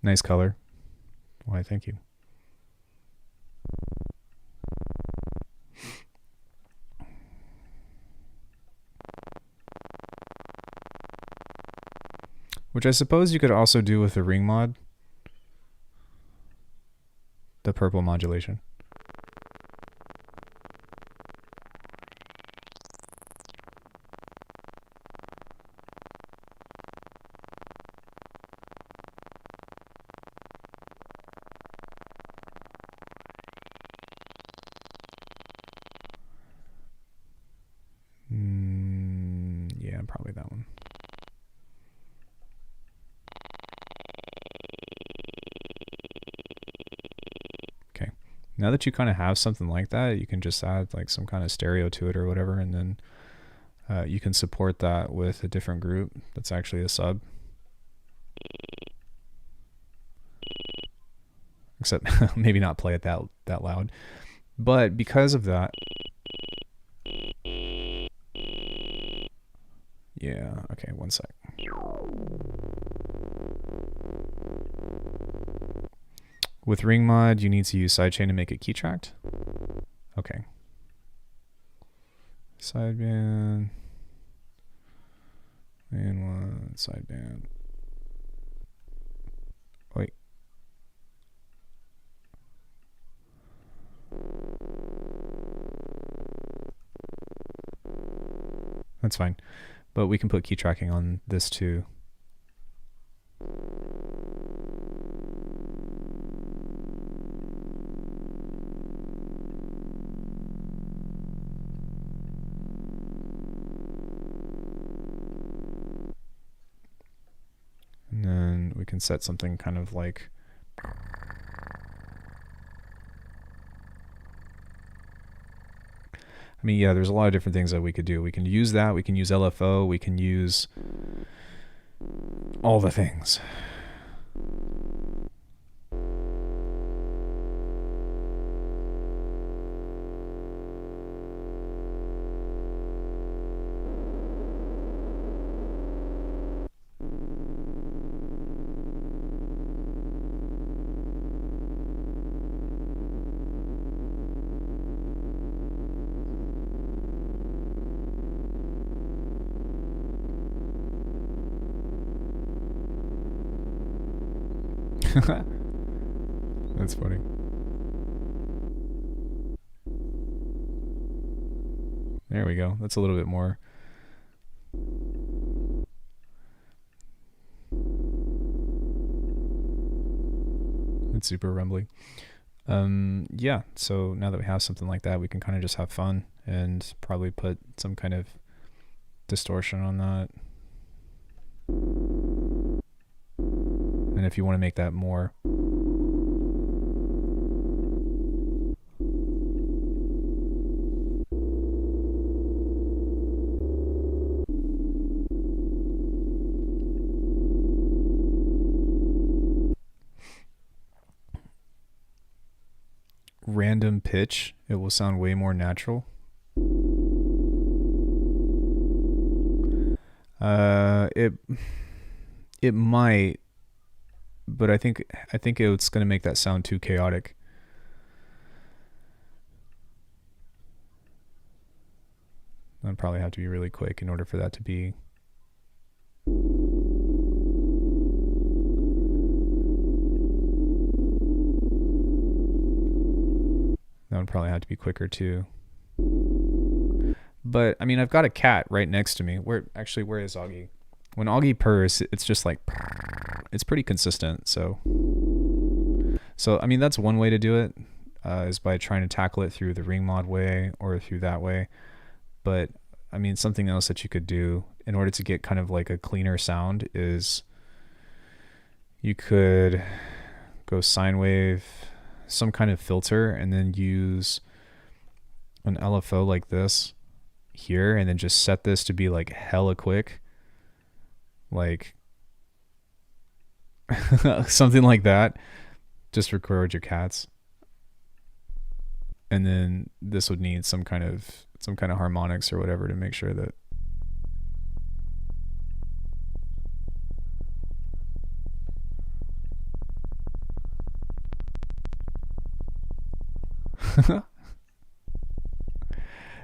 Speaker 1: Nice color. Why, thank you. Which I suppose you could also do with the ring mod. The purple modulation. Yeah, probably that one. Now that you kind of have something like that, you can just add like some kind of stereo to it or whatever, and then you can support that with a different group that's actually a sub. Except maybe not play it that loud. But because of that, yeah, okay, one sec. With ring mod, you need to use sidechain to make it key tracked. Okay. Sideband. And one sideband. Wait. That's fine. But we can put key tracking on this too. And then we can set something kind of like I mean, yeah, there's a lot of different things that we could do. We can use that. We can use LFO. We can use all the things. That's funny. There we go. That's a little bit more. It's super rumbly. Yeah, so now that we have something like that, we can kind of just have fun and probably put some kind of distortion on that. And if you want to make that more, random pitch, it will sound way more natural. It might, but I think it's going to make that sound too chaotic. I'd probably have to be really quick in order for that to be. That would probably have to be quicker too. But I mean, I've got a cat right next to me. Where is Augie? When Augie purrs, it's just like, it's pretty consistent. So I mean, that's one way to do it, is by trying to tackle it through the ring mod way or through that way. But I mean, something else that you could do in order to get kind of like a cleaner sound is you could go sine wave, some kind of filter, and then use an LFO like this here, and then just set this to be like hella quick, like something like that. Just record your cats, and then this would need some kind of harmonics or whatever to make sure that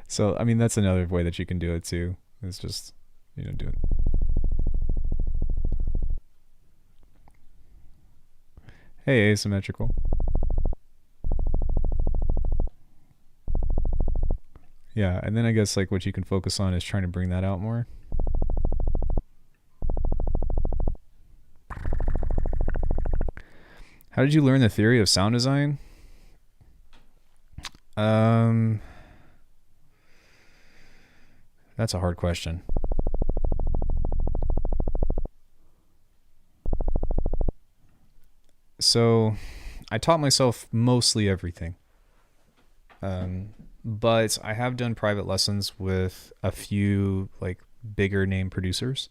Speaker 1: so I mean, that's another way that you can do it too. It's just, do it. Hey, asymmetrical. Yeah, and then I guess like what you can focus on is trying to bring that out more. How did you learn the theory of sound design? That's a hard question. So I taught myself mostly everything. but I have done private lessons with a few like bigger name producers,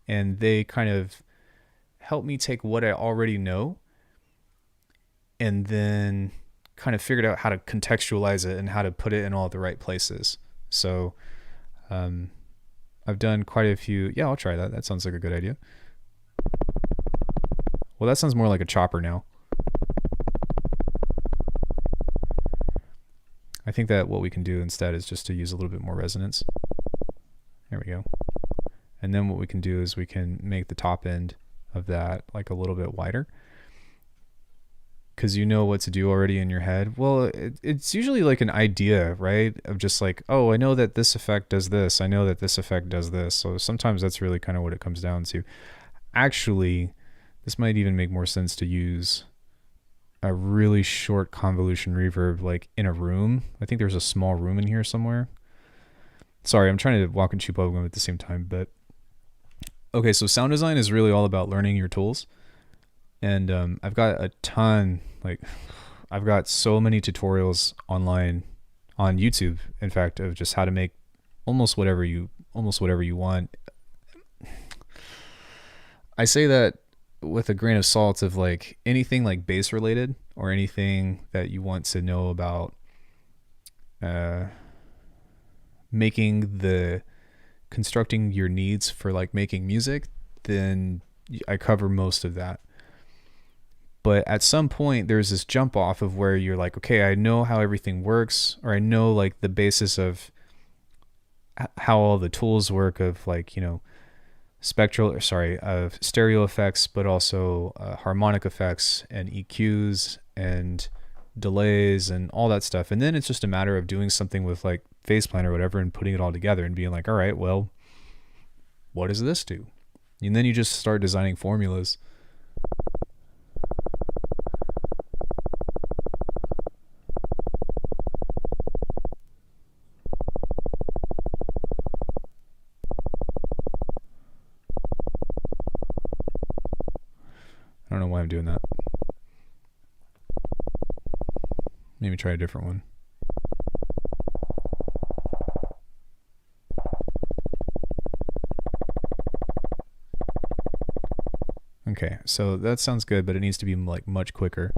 Speaker 1: and they kind of help me take what I already know and then kind of figured out how to contextualize it and how to put it in all the right places. So I've done quite a few. Yeah, I'll try that. That sounds like a good idea. Well, that sounds more like a chopper now. I think that what we can do instead is just to use a little bit more resonance. There we go. And then what we can do is we can make the top end of that like a little bit wider, because you know what to do already in your head. Well, it's usually like an idea, right? Of just like, oh, I know that this effect does this. I know that this effect does this. So sometimes that's really kind of what it comes down to. Actually, this might even make more sense to use a really short convolution reverb like in a room. I think there's a small room in here somewhere. Sorry, I'm trying to walk and chew bubblegum at the same time, but okay, so sound design is really all about learning your tools. And I've got a ton, like I've got so many tutorials online on YouTube, in fact, of just how to make almost whatever you want. I say that with a grain of salt of like anything like bass related or anything that you want to know about constructing your needs for like making music, then I cover most of that. But at some point there's this jump off of where you're like, okay, I know how everything works, or I know like the basis of how all the tools work of like, you know, of stereo effects, but also harmonic effects and EQs and delays and all that stuff. And then it's just a matter of doing something with like FacePlan or whatever and putting it all together and being like, all right, well, what does this do? And then you just start designing formulas. I don't know why I'm doing that. Maybe try a different one. Okay, so that sounds good, but it needs to be like much quicker.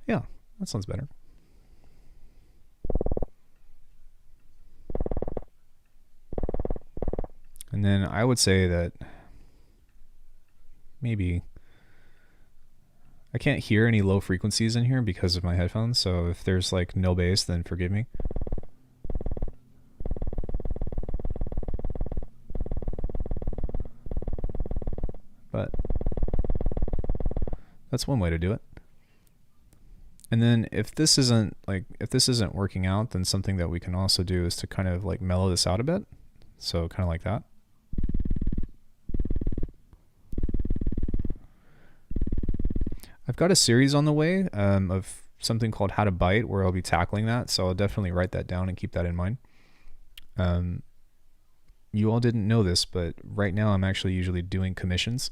Speaker 1: Yeah, that sounds better. And then I would say that maybe I can't hear any low frequencies in here because of my headphones, so if there's like no bass, then forgive me. But that's one way to do it. And then if this isn't working out, then something that we can also do is to kind of like mellow this out a bit. So kind of like that. I've got a series on the way of something called How to Bite, where I'll be tackling that. So I'll definitely write that down and keep that in mind. You all didn't know this, but right now I'm actually usually doing commissions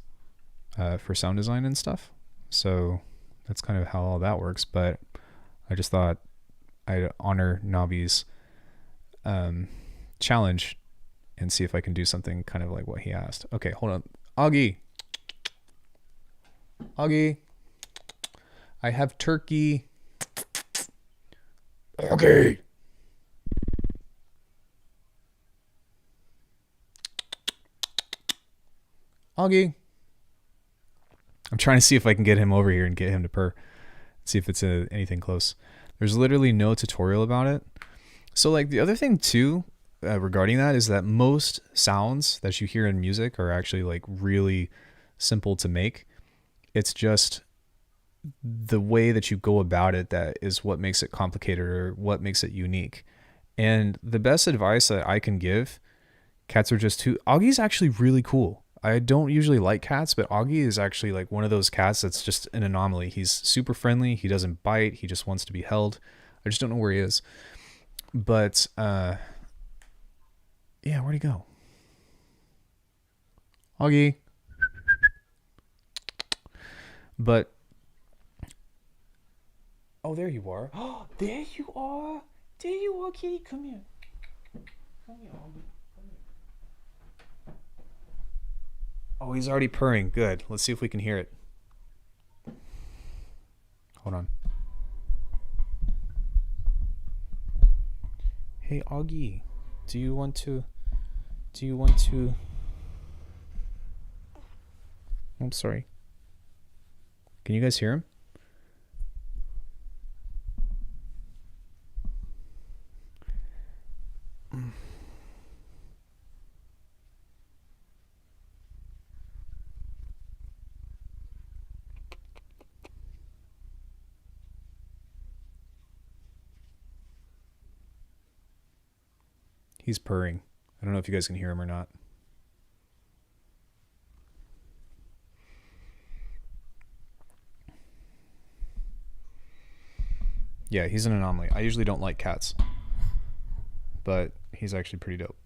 Speaker 1: for sound design and stuff. So that's kind of how all that works. But I just thought I'd honor Nabi's challenge and see if I can do something kind of like what he asked. Okay, hold on. Augie, I have turkey. Okay. Augie. I'm trying to see if I can get him over here and get him to purr. See if it's anything close. There's literally no tutorial about it. So like the other thing too regarding that is that most sounds that you hear in music are actually like really simple to make. It's just the way that you go about it that is what makes it complicated or what makes it unique. And the best advice that I can give, cats are just too... Augie's actually really cool. I don't usually like cats, but Augie is actually like one of those cats that's just an anomaly. He's super friendly. He doesn't bite. He just wants to be held. I just don't know where he is. But yeah, where'd he go? Augie. But oh, there you are. Oh, there you are. There you are, kitty. Come here. Come here, Augie. Come here. Oh, he's already purring. Good. Let's see if we can hear it. Hold on. Hey, Augie. Do you want to... I'm sorry. Can you guys hear him? He's purring. I don't know if you guys can hear him or not. Yeah, he's an anomaly. I usually don't like cats, but he's actually pretty dope.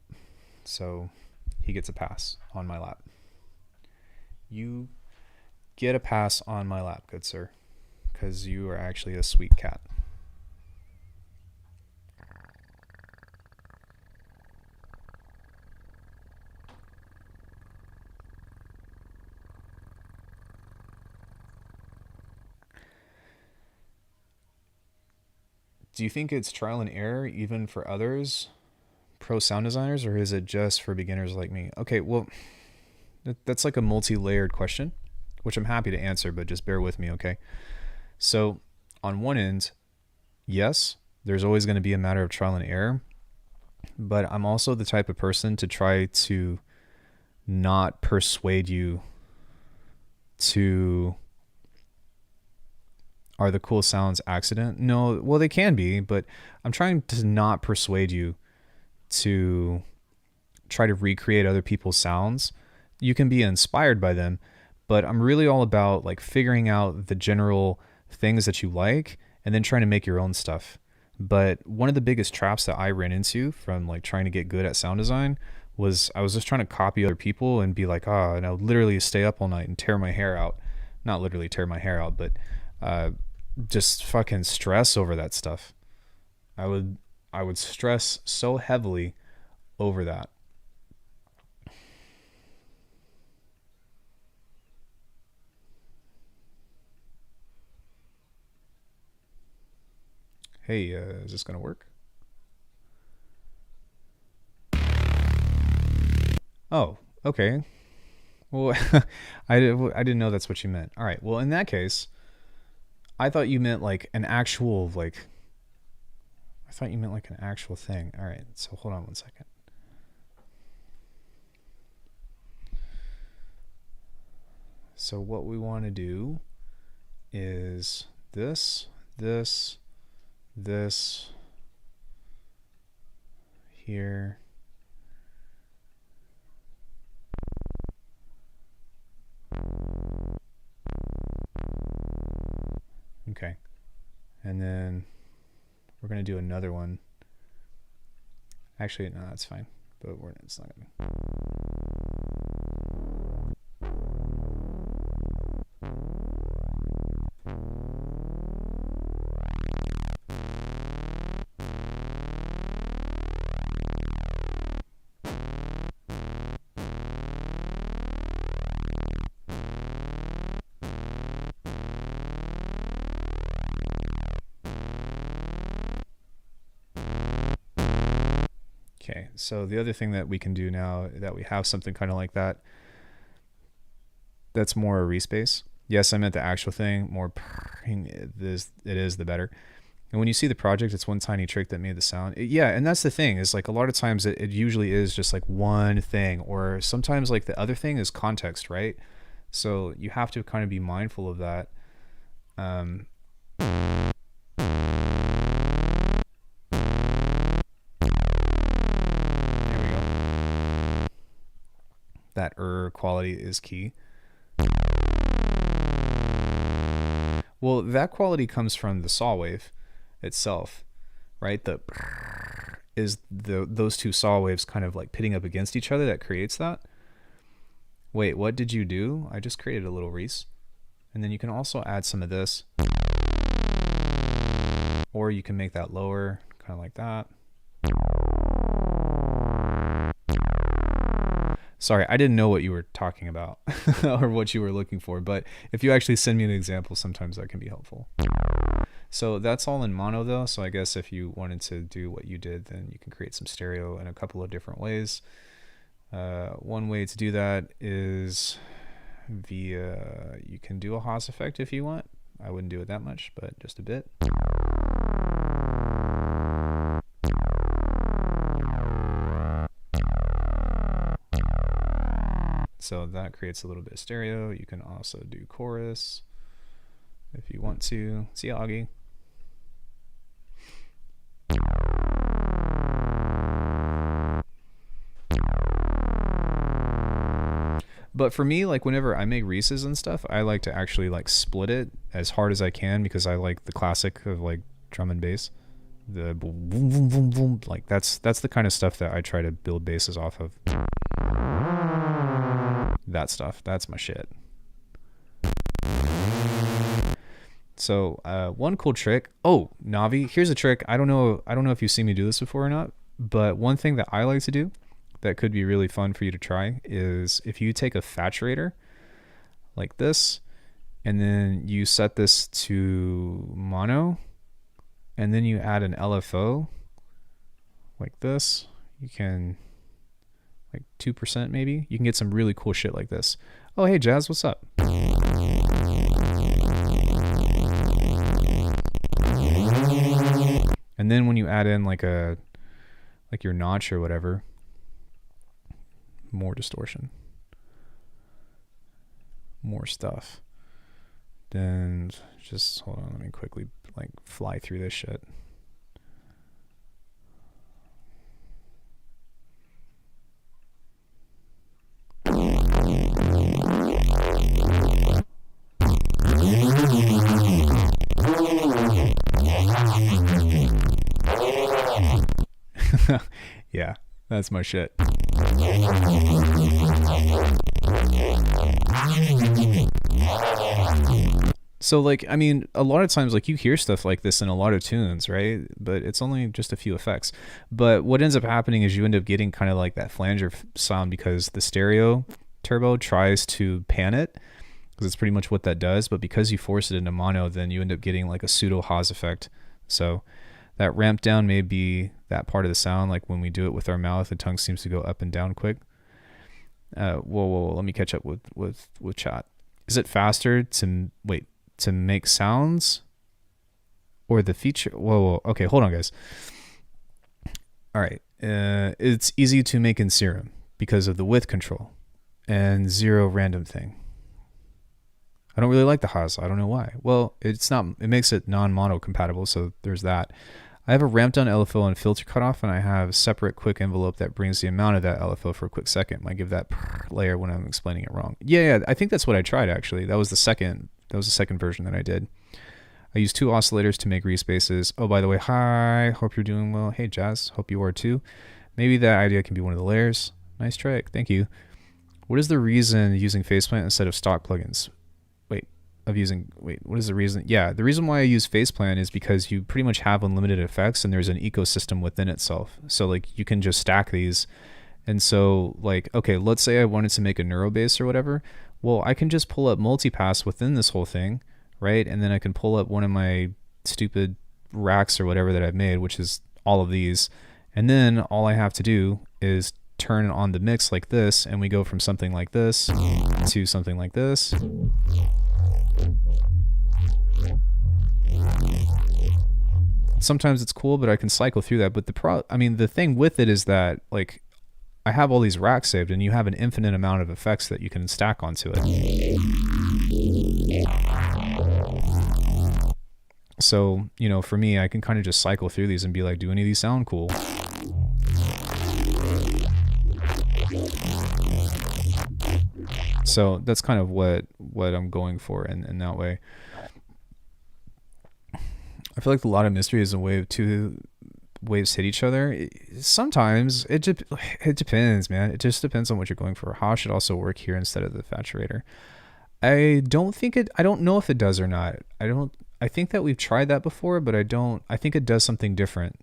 Speaker 1: So he gets a pass on my lap. You get a pass on my lap, good sir, because you are actually a sweet cat. Do you think it's trial and error even for others, pro sound designers, or is it just for beginners like me? Okay, well, that's like a multi-layered question, which I'm happy to answer, but just bear with me, okay? So on one end, yes, there's always going to be a matter of trial and error, but I'm also the type of person to try to not persuade you to... Are the cool sounds accident? No, well, they can be, but I'm trying to not persuade you to try to recreate other people's sounds. You can be inspired by them, but I'm really all about like figuring out the general things that you like and then trying to make your own stuff. But one of the biggest traps that I ran into from like trying to get good at sound design was I was just trying to copy other people and be like, and I would literally stay up all night and tear my hair out. Not literally tear my hair out, but just fucking stress over that stuff. I would stress so heavily over that. Hey, is this gonna work? Oh, okay. Well, I didn't know that's what you meant. All right. Well, in that case, I thought you meant like an actual thing. All right. So hold on one second. So what we want to do is this here. Okay. And then we're going to do another one. Actually, no, that's fine. But it's not going to. Okay, so the other thing that we can do now that we have something kind of like that, that's more a respace. Yes, I meant the actual thing, more it is the better. And when you see the project, it's one tiny trick that made the sound. Yeah, and that's the thing, is like a lot of times it usually is just like one thing, or sometimes like the other thing is context, right? So you have to kind of be mindful of that. That quality is key. Well, that quality comes from the saw wave itself, right? Those two saw waves kind of like pitting up against each other that creates that. Wait, what did you do? I just created a little Reese. And then you can also add some of this, or you can make that lower, kind of like that. Sorry, I didn't know what you were talking about or what you were looking for, but if you actually send me an example, sometimes that can be helpful. So that's all in mono though, so I guess if you wanted to do what you did, then you can create some stereo in a couple of different ways. One way to do that is via, you can do a Haas effect if you want. I wouldn't do it that much, but just a bit. So that creates a little bit of stereo. You can also do chorus if you want to. See ya, Augie. But for me, like whenever I make Reese's and stuff, I like to actually like split it as hard as I can, because I like the classic of like drum and bass. The boom, boom, boom, boom, boom. Like that's the kind of stuff that I try to build basses off of. That stuff, that's my shit. So one cool trick. Oh, Navi, here's a trick. I don't know if you've seen me do this before or not, but one thing that I like to do that could be really fun for you to try is if you take a saturator like this, and then you set this to mono, and then you add an LFO like this. You can like 2% maybe. You can get some really cool shit like this. Oh, hey Jazz, what's up? And then when you add in like your notch or whatever, more distortion, more stuff. Then just hold on, let me quickly like fly through this shit. Yeah, that's my shit. So like, I mean, a lot of times like you hear stuff like this in a lot of tunes, right? But it's only just a few effects. But what ends up happening is you end up getting kind of like that flanger sound, because the stereo turbo tries to pan it, because it's pretty much what that does. But because you force it into mono, then you end up getting like a pseudo Haas effect. So that ramp down may be that part of the sound. Like when we do it with our mouth, the tongue seems to go up and down quick. Whoa, let me catch up with chat. Is it faster to make sounds, or the feature? Whoa, okay, hold on guys. All right, it's easy to make in Serum because of the width control and zero random thing. I don't really like the Haas. I don't know why. Well, it makes it non-mono compatible, so there's that. I have a ramp down LFO and filter cutoff, and I have a separate quick envelope that brings the amount of that LFO for a quick second. Might give that layer when I'm explaining it wrong. Yeah, I think that's what I tried actually. That was the second version that I did. I used 2 oscillators to make Reese basses. Oh, by the way, hi, hope you're doing well. Hey Jazz, hope you are too. Maybe that idea can be one of the layers. Nice trick, thank you. What is the reason using Faceplant instead of stock plugins? What is the reason? Yeah, the reason why I use Faceplant is because you pretty much have unlimited effects and there's an ecosystem within itself. So like you can just stack these. And so like, okay, let's say I wanted to make a neurobass or whatever. Well, I can just pull up multipass within this whole thing, right? And then I can pull up one of my stupid racks or whatever that I've made, which is all of these. And then all I have to do is turn on the mix like this, and we go from something like this to something like this. Sometimes it's cool, but I can cycle through that. But the thing with it is that like I have all these racks saved, and you have an infinite amount of effects that you can stack onto it. So, you know, for me, I can kind of just cycle through these and be like, do any of these sound cool? So that's kind of what I'm going for in that way. I feel like a lot of mystery is a way of two waves hit each other. Sometimes it depends, man. It just depends on what you're going for. How should also work here instead of the saturator. I don't think it, I don't know if it does or not. I think that we've tried that before, but I think it does something different.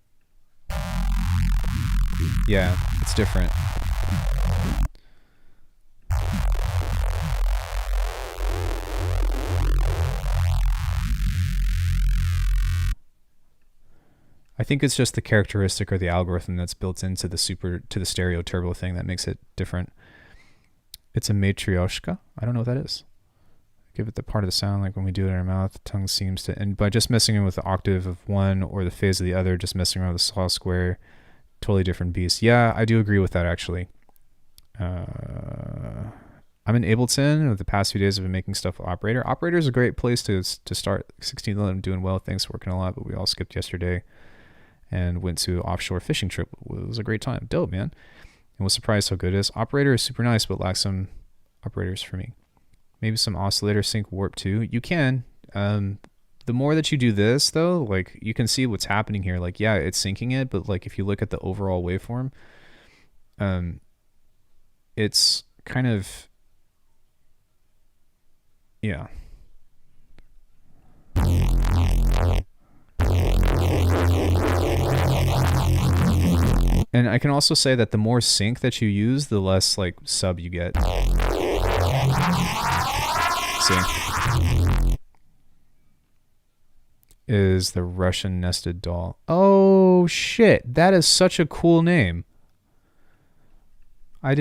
Speaker 1: Yeah, it's different. I think it's just the characteristic or the algorithm that's built into the stereo turbo thing that makes it different. It's a matryoshka. I don't know what that is. Give it the part of the sound like when we do it in our mouth, the tongue seems to, and by just messing with the octave of one or the phase of the other, just messing around with the saw square, totally different beast. Yeah, I do agree with that actually. I'm in Ableton. The past few days I've been making stuff with Operator. Operator is a great place to start. 16 I'm doing well. Thanks, working a lot, but we all skipped yesterday and went to offshore fishing trip. It was a great time. Dope, man. And was surprised how good it is. Operator is super nice, but lacks some operators for me. Maybe some oscillator sync warp too. You can. The more that you do this though, like you can see what's happening here. Like, yeah, it's syncing it, but like if you look at the overall waveform, it's kind of, yeah. And I can also say that the more sync that you use, the less like sub you get. See? Is the Russian nested doll. Oh shit, that is such a cool name. I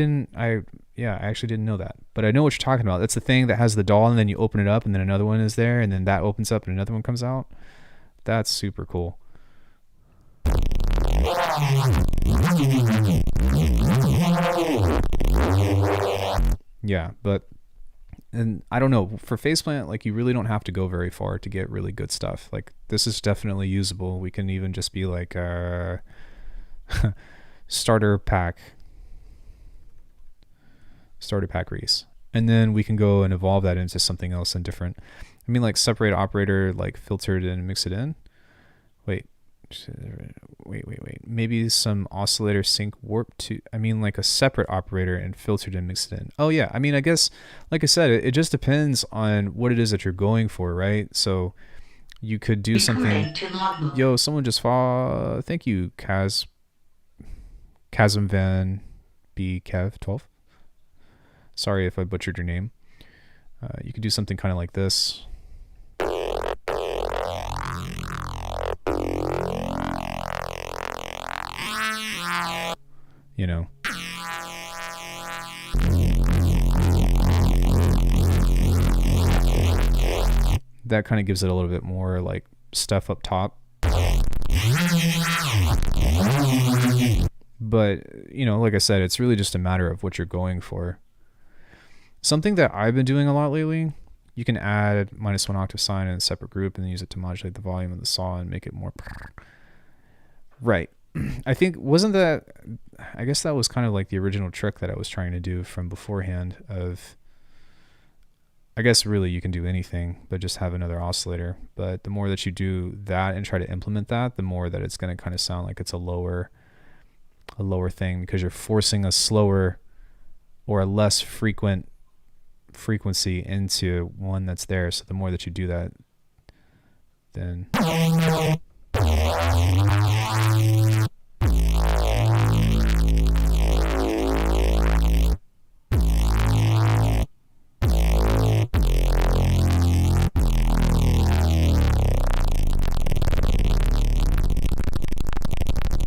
Speaker 1: actually didn't know that. But I know what you're talking about. That's the thing that has the doll and then you open it up and then another one is there and then that opens up and another one comes out. That's super cool. Yeah, but, and I don't know, for faceplant, like you really don't have to go very far to get really good stuff. Like this is definitely usable. We can even just be like starter pack Reese. And then we can go and evolve that into something else and different. I mean, like separate operator, like filtered and mix it in. Wait. Maybe some oscillator sync warp to, I mean like a separate operator and filtered and mixed it in. Oh yeah, I mean, I guess, like I said, it just depends on what it is that you're going for, right? So you could do something. Yo, someone just fall. Thank you, Chasm Van B Kev 12. Sorry if I butchered your name. You could do something kind of like this. You know. That kind of gives it a little bit more like stuff up top. But, you know, like I said, it's really just a matter of what you're going for. Something that I've been doing a lot lately, you can add -1 octave sine in a separate group and then use it to modulate the volume of the saw and make it more. Right. I think, I guess that was kind of like the original trick that I was trying to do from beforehand of, I guess really you can do anything, but just have another oscillator. But the more that you do that and try to implement that, the more that it's going to kind of sound like it's a lower thing because you're forcing a slower or a less frequent frequency into one that's there. So the more that you do that, then...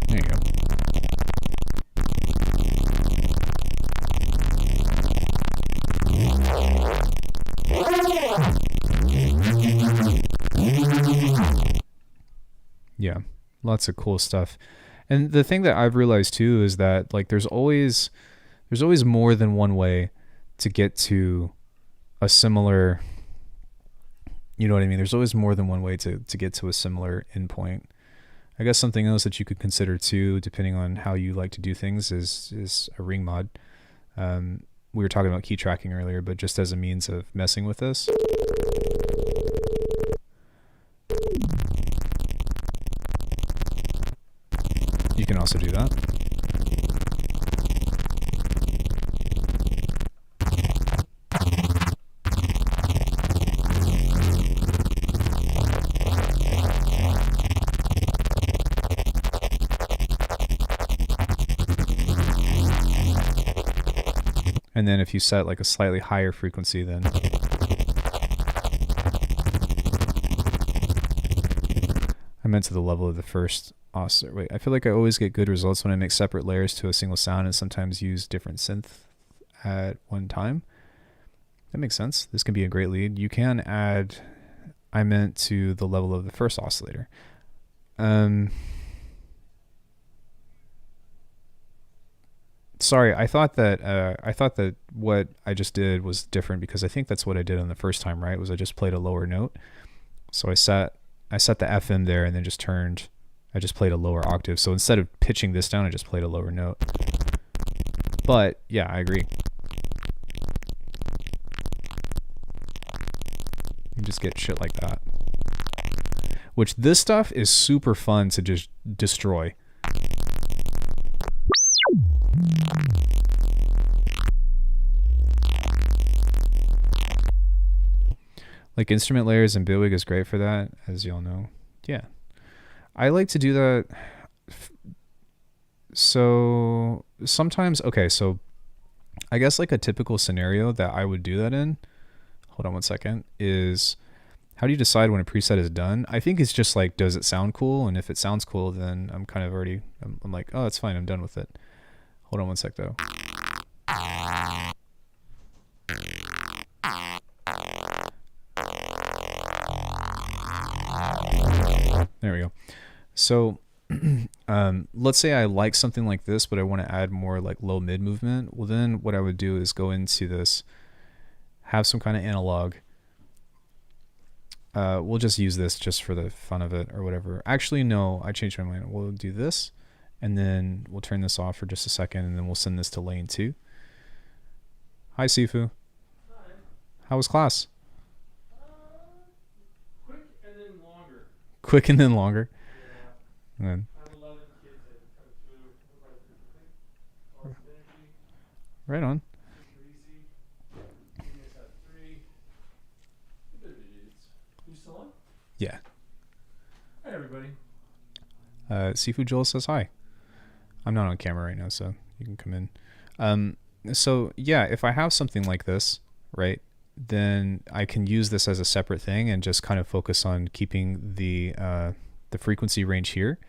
Speaker 1: There you go. Yeah, lots of cool stuff. And the thing that I've realized too is that like there's always more than one way to get to a similar, you know what I mean? There's always more than one way to get to a similar endpoint. I guess something else that you could consider too, depending on how you like to do things, is a ring mod. We were talking about key tracking earlier, but just as a means of messing with this. You can also do that. And then if you set like a slightly higher frequency, then I meant to the level of the first oscillator. Wait, I feel like I always get good results when I make separate layers to a single sound and sometimes use different synth at one time. That makes sense. This can be a great lead. You can add, I meant to the level of the first oscillator. Sorry, I thought that what I just did was different because I think that's what I did on the first time, right? Was I just played a lower note. So I set the FM there and then I just played a lower octave. So instead of pitching this down, I just played a lower note. But yeah, I agree. You just get shit like that. Which this stuff is super fun to just destroy. Like instrument layers and Bitwig is great for that, as you all know. Yeah. I like to do that. So sometimes, okay, so I guess like a typical scenario that I would do that in, hold on one second, is how do you decide when a preset is done? I think it's just like, does it sound cool? And if it sounds cool, then I'm kind of already, I'm like, oh, it's fine, I'm done with it. Hold on one sec though. There we go. So let's say I like something like this, but I want to add more like low mid movement. Well, then what I would do is go into this, have some kind of analog. We'll just use this just for the fun of it or whatever. Actually, no, I changed my mind. We'll do this and then we'll turn this off for just a second and then we'll send this to lane 2. Hi, Sifu.
Speaker 2: Hi.
Speaker 1: How was class?
Speaker 2: Quick and then longer.
Speaker 1: Quick and then longer?
Speaker 2: Yeah.
Speaker 1: And then,
Speaker 2: I have 11 kids that come through right through the thing. Lots of energy.
Speaker 1: right on.
Speaker 2: Super easy. You guys have 3. Good idiots. You still on?
Speaker 1: Yeah.
Speaker 2: Hi, everybody.
Speaker 1: Sifu Joel says hi. I'm not on camera right now, so you can come in. So yeah, if I have something like this, right, then I can use this as a separate thing and just kind of focus on keeping the frequency range here.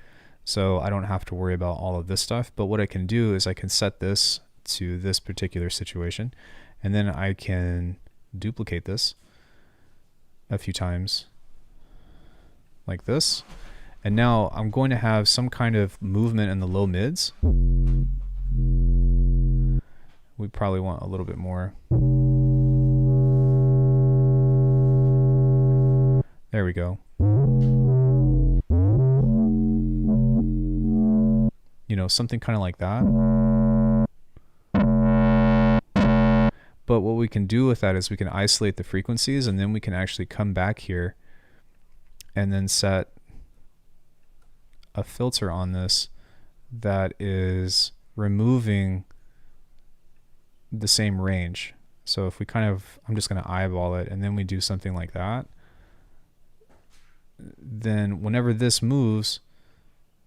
Speaker 1: So I don't have to worry about all of this stuff. But what I can do is I can set this to this particular situation, and then I can duplicate this a few times like this. And now I'm going to have some kind of movement in the low mids. We probably want a little bit more. There we go. You know, something kind of like that. But what we can do with that is we can isolate the frequencies and then we can actually come back here and then set a filter on this that is removing the same range. So if we kind of, I'm just going to eyeball it and then we do something like that, then whenever this moves,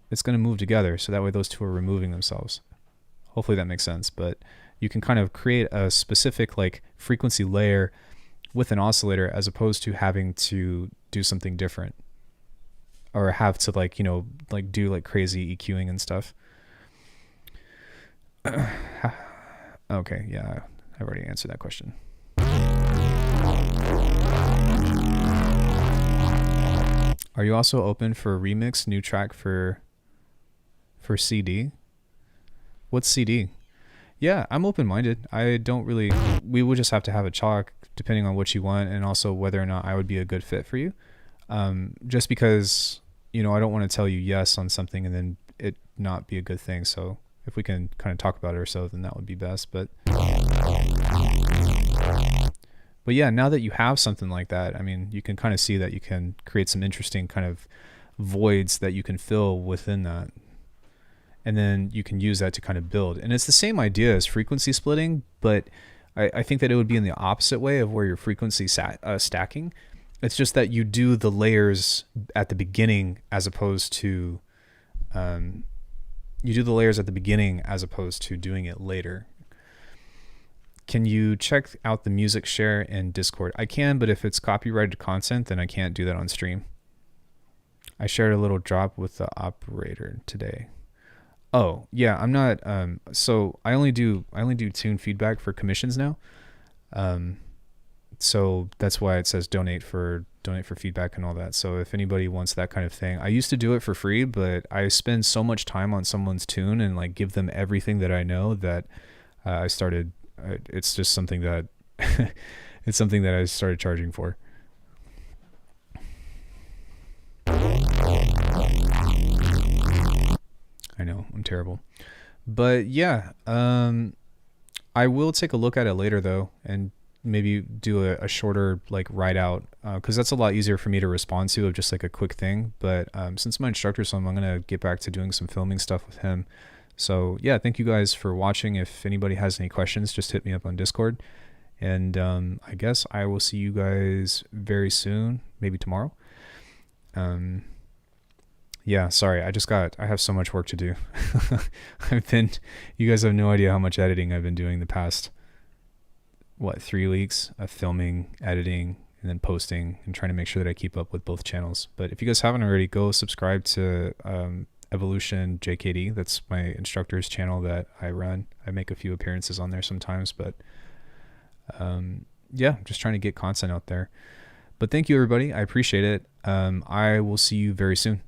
Speaker 1: it's going to move together. So that way those two are removing themselves. Hopefully that makes sense. But you can kind of create a specific like frequency layer with an oscillator as opposed to having to do something different or have to like, you know, like do like crazy EQing and stuff. Okay, yeah, I've already answered that question. Are you also open for a remix, new track for CD? What's CD? Yeah, I'm open-minded. I don't really, we would just have to have a talk depending on what you want and also whether or not I would be a good fit for you. Just because, you know, I don't want to tell you yes on something and then it not be a good thing. So if we can kind of talk about it or so, then that would be best. But yeah, now that you have something like that, I mean, you can kind of see that you can create some interesting kind of voids that you can fill within that. And then you can use that to kind of build. And it's the same idea as frequency splitting, but I think that it would be in the opposite way of where your frequency stacking. It's just that you do the layers at the beginning as opposed to doing it later. Can you check out the music share in Discord? I can, but if it's copyrighted content, then I can't do that on stream. I shared a little drop with the operator today. Oh, yeah, I'm not so I only do tune feedback for commissions now. So that's why it says donate for feedback and all that. So if anybody wants that kind of thing, I used to do it for free, but I spend so much time on someone's tune and like give them everything that I know that I started it's just something that it's something that I started charging for. I know, I'm terrible. But yeah, I will take a look at it later though, and maybe do a shorter like write out, because that's a lot easier for me to respond to of just like a quick thing. But since my instructor's home, I'm gonna get back to doing some filming stuff with him. So yeah, thank you guys for watching. If anybody has any questions, just hit me up on Discord. And I guess I will see you guys very soon, maybe tomorrow. Yeah, sorry, I have so much work to do. You guys have no idea how much editing I've been doing the past, 3 weeks of filming, editing, and then posting and trying to make sure that I keep up with both channels. But if you guys haven't already, go subscribe to Evolution JKD. That's my instructor's channel that I run. I make a few appearances on there sometimes, but yeah, just trying to get content out there. But thank you, everybody. I appreciate it. I will see you very soon.